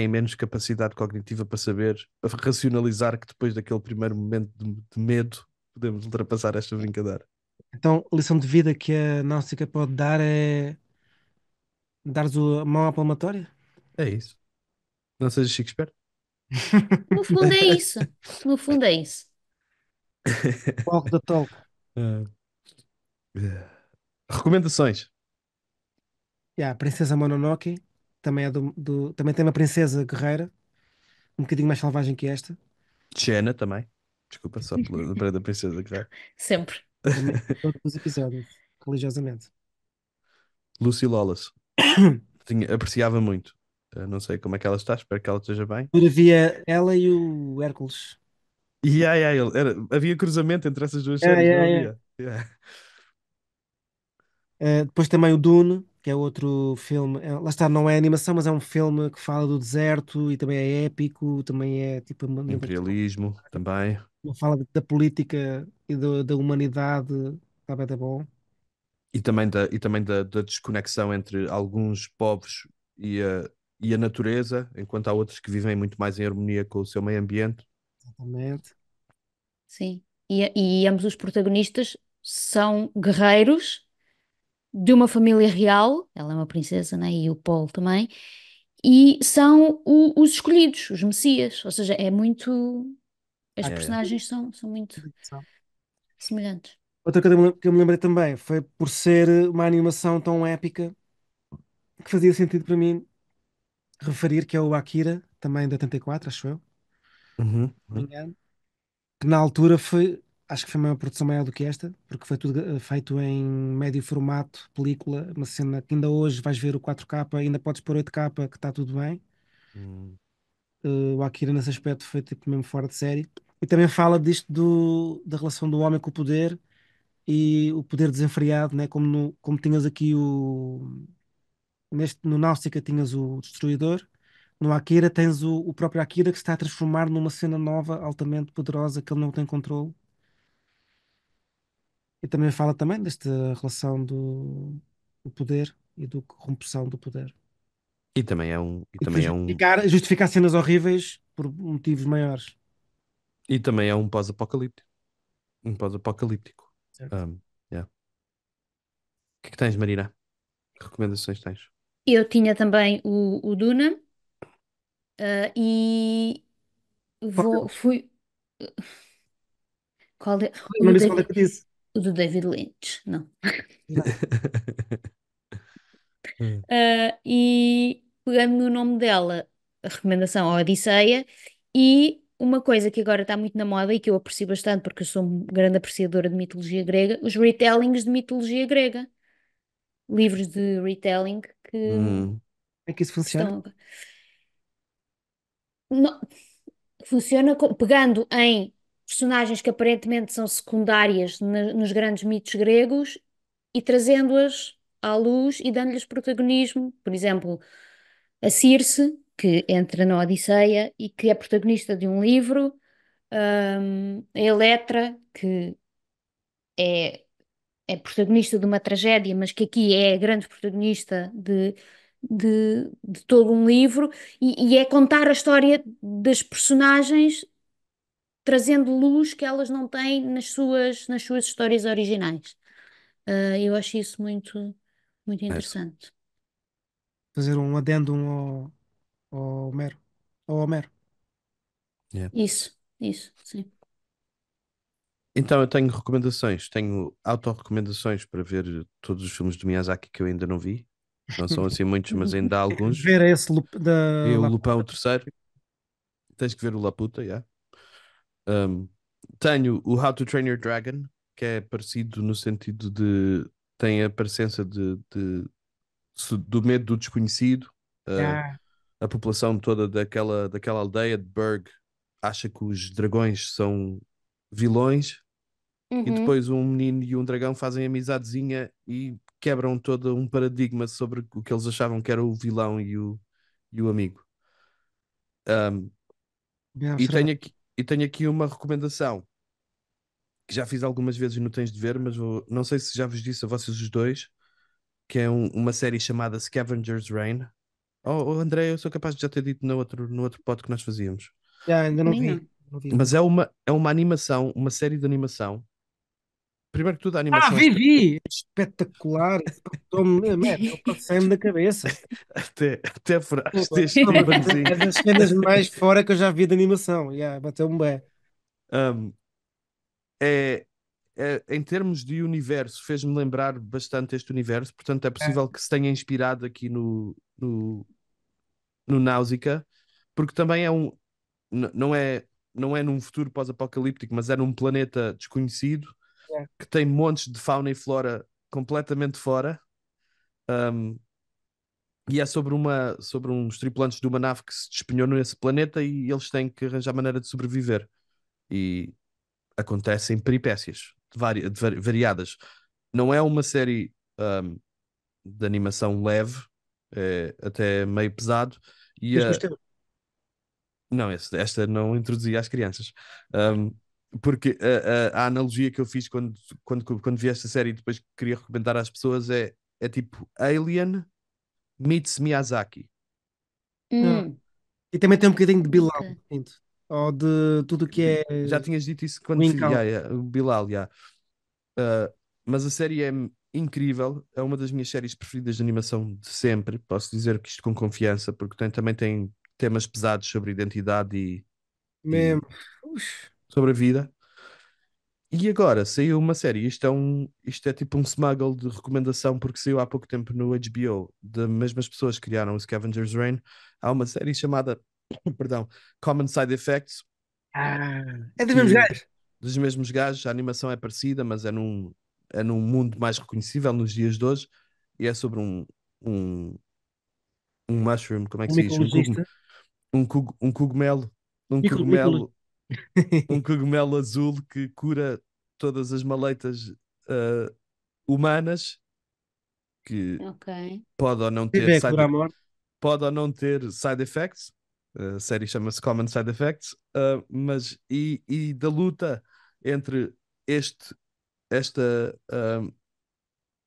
menos capacidade cognitiva para saber racionalizar que depois daquele primeiro momento de medo podemos ultrapassar esta brincadeira. Então, a lição de vida que a Náusica pode dar é dar-vos a mão à palmatória? É isso. Não sejas chico esperto. No fundo é isso. No fundo é isso. Walk the talk. Ah, recomendações. Yeah, a Princesa Mononoke também, também tem uma princesa guerreira, um bocadinho mais selvagem que esta. Xena também. Desculpa, só lembrei da Princesa Guerreira. Sempre. Também todos os episódios, religiosamente. Lucy Lawless. Apreciava muito. Não sei como é que ela está, espero que ela esteja bem. Havia ela e o Hércules. Havia cruzamento entre essas duas Yeah, séries, não yeah, yeah. havia? Yeah. Depois também o Dune, que é outro filme. Lá está, não é animação, mas é um filme que fala do deserto e também é épico, também é tipo Imperialismo também. fala da política e da humanidade. Está bem, tá bom. E também da desconexão entre alguns povos e a natureza, enquanto há outros que vivem muito mais em harmonia com o seu meio ambiente. Exatamente. Sim. E ambos os protagonistas são guerreiros de uma família real. Ela é uma princesa, né? E o Paul também. E são os escolhidos, os messias. Ou seja, é muito. As É, é. personagens são muito semelhantes. Outra coisa que eu me lembrei também foi por ser uma animação tão épica que fazia sentido para mim referir que é o Akira, também de 84, acho eu, Uhum, não me uhum. engano, que na altura foi, acho que foi uma produção maior do que esta, porque foi tudo feito em médio formato, película, uma cena que ainda hoje vais ver o 4K, ainda podes pôr 8K, que está tudo bem. Hum. O Akira nesse aspecto foi tipo mesmo fora de série. E também fala disto da relação do homem com o poder e o poder desenfreado, né? Como tinhas aqui no Náusica tinhas o Destruidor, no Akira tens o próprio Akira que se está a transformar numa cena nova, altamente poderosa, que ele não tem controle. E também fala também desta relação do poder e da corrupção do poder. E também é um, e E depois também é um, justificar cenas horríveis por motivos maiores. e também é um pós-apocalíptico. Um pós-apocalíptico. Certo. Um, yeah. O que é que tens, Marina? Que recomendações tens? Eu tinha também o Duna, e fui. Qual é? O Não do disse qual é David, que eu disse. o do David Lynch, não. Exato. E pegando no nome dela, a recomendação a Odisseia, e uma coisa que agora está muito na moda e que eu aprecio bastante porque eu sou uma grande apreciadora de mitologia grega, os retellings de mitologia grega. Livros de retelling que Hum, É que isso funciona? estão. no- Funciona pegando em personagens que aparentemente são secundárias nos grandes mitos gregos e trazendo-as à luz e dando-lhes protagonismo. Por exemplo, a Circe, que entra na Odisseia e que é protagonista de um livro, a Eletra, que é, é protagonista de uma tragédia, mas que aqui é a grande protagonista de todo um livro, e é contar a história das personagens trazendo luz que elas não têm nas suas histórias originais. Eu acho isso muito, muito certo. interessante. Fazer um adendo Ou Homero. Ou Homero. Yeah. Isso, sim. Então eu tenho recomendações, tenho autorrecomendações para ver todos os filmes do Miyazaki que eu ainda não vi. Não são assim muitos, mas ainda há alguns. Ver esse loop Vi da o lá. Lupin o terceiro, tens que ver o Laputa, yeah. Um, tenho o How to Train Your Dragon, que é parecido no sentido de tem a parecença do medo do desconhecido. Uh, Ah, a população toda daquela aldeia de Berg acha que os dragões são vilões e Uhum. depois um menino e um dragão fazem amizadezinha e quebram todo um paradigma sobre o que eles achavam que era o vilão e o amigo. Um, bem e observado. tenho aqui uma recomendação que já fiz algumas vezes no Tens de Ver, mas não sei se já vos disse a vocês os dois, que é uma série chamada Scavenger's Reign. Oh, André, eu sou capaz de já ter dito no outro pod que nós fazíamos. Já, ainda não Também vi. não. Não vi, Mas mas... é uma animação, uma série de animação. Primeiro que tudo, a Ah, animação é vi! Espetacular! Eu passei-me da cabeça. até furaste Desculpa. este Não, mas tímpaноzinho. é das cenas mais fora que eu já vi de animação. Yeah, bateu-me bem. Um, é, em termos de universo, fez-me lembrar bastante este universo, portanto é Ah, possível que se tenha inspirado aqui no Náusica, porque também não é num futuro pós-apocalíptico, mas é num planeta desconhecido yeah. que tem montes de fauna e flora completamente fora. um, e é sobre uns tripulantes de uma nave que se despenhou nesse planeta e eles têm que arranjar maneira de sobreviver. E acontecem peripécias variadas. Não é uma série de animação leve, é até meio pesado. E Viste os teus? não, esta não introduzia às crianças. Um, porque a analogia que eu fiz quando vi esta série e depois queria recomendar às pessoas é tipo Alien meets Miyazaki. Não. Hum, E também tem um bocadinho de ok. Bilal, sinto. Ou de tudo o que é Já tinhas dito isso quando Wing fiz, Out. yeah, yeah, o Bilal, yeah. Uh, mas a série é incrível, é uma das minhas séries preferidas de animação de sempre. Posso dizer que isto com confiança, porque também tem temas pesados sobre identidade e Mesmo. Ux, sobre a vida. E agora saiu uma série, isto é tipo um smuggle de recomendação, porque saiu há pouco tempo no HBO, das mesmas pessoas que criaram o Scavenger's Reign. Há uma série chamada, perdão, Common Side Effects, ah, é dos mesmos que gajos. dos mesmos gajos, a animação é parecida, mas é num mundo mais reconhecível nos dias de hoje, e é sobre um, um mushroom, como é que Um se diz? micologista. Um cogumelo, um Micologista. cogumelo, um cogumelo azul que cura todas as maleitas humanas, que Ok. pode ou não ter Viver por side, amor. pode ou não ter side effects. A série chama-se Common Side Effects, mas e da luta entre este, esta,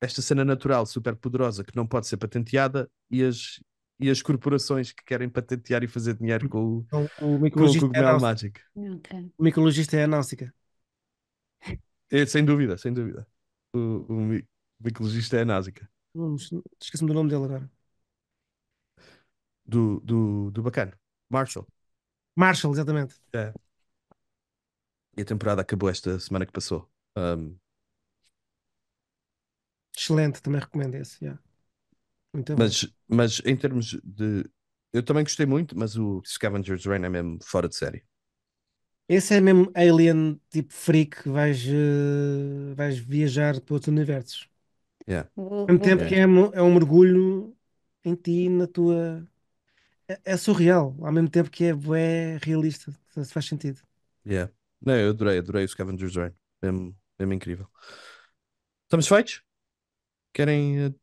esta cena natural super poderosa que não pode ser patenteada e as corporações que querem patentear e fazer dinheiro O com o micologista é a cogumelo náusea. mágico. Ok. O micologista é a náusea. Sem dúvida, sem dúvida. O micologista é a Násica, Esqueci-me do nome dele agora. do bacana. Marshall. Marshall, exatamente. É. E a temporada acabou esta semana que passou. Excelente, também recomendo esse. Yeah. Muito bom. Mas em termos de. Eu também gostei muito, mas o Scavenger's Reign é mesmo fora de série. Esse é mesmo Alien, tipo freak, vais viajar para outros universos. Yeah, Ao mesmo Vou tempo que yeah, ver. é um mergulho em ti, na tua. É surreal, ao mesmo tempo que é bué realista, se faz sentido. yeah. Não, eu adorei o Scavenger's Reign. Mesmo incrível. Estamos feitos? Querem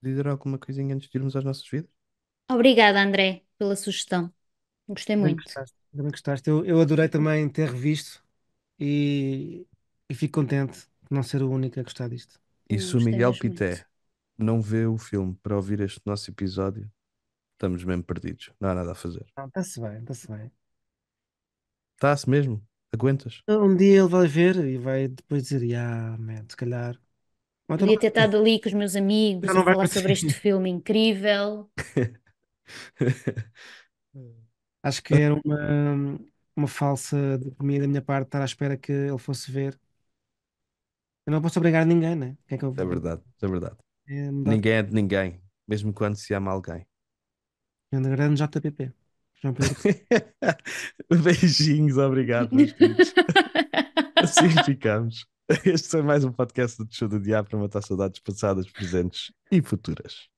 dizer alguma coisinha antes de irmos às nossas vidas? Obrigada, André, pela sugestão. Gostei Bem muito. gostaste, bem gostaste. Eu adorei também ter revisto e, e fico contente de não ser o único a gostar disto. E se o Gostei Miguel mesmo muito. Pité não vê o filme para ouvir este nosso episódio, estamos mesmo perdidos. Não há nada a fazer. Não, está-se bem, está-se bem. Está-se mesmo? Aguentas? Um dia ele vai ver e vai depois dizer, ah, man, se calhar. Ou então Podia ter estado ali com os meus já amigos a não vai falar sobre este curtir. filme incrível. Acho que era uma falsa dicotomia da minha parte estar à espera que ele fosse ver. Eu não posso obrigar ninguém, né? O que é que eu É vou verdade, é verdade. mudar? Ninguém é de ninguém, mesmo quando se ama alguém. Grande JPP. João Pedro. Beijinhos, obrigado, meus queridos. Assim ficamos. Este foi mais um podcast do Show do Diabo para matar saudades passadas, presentes e futuras.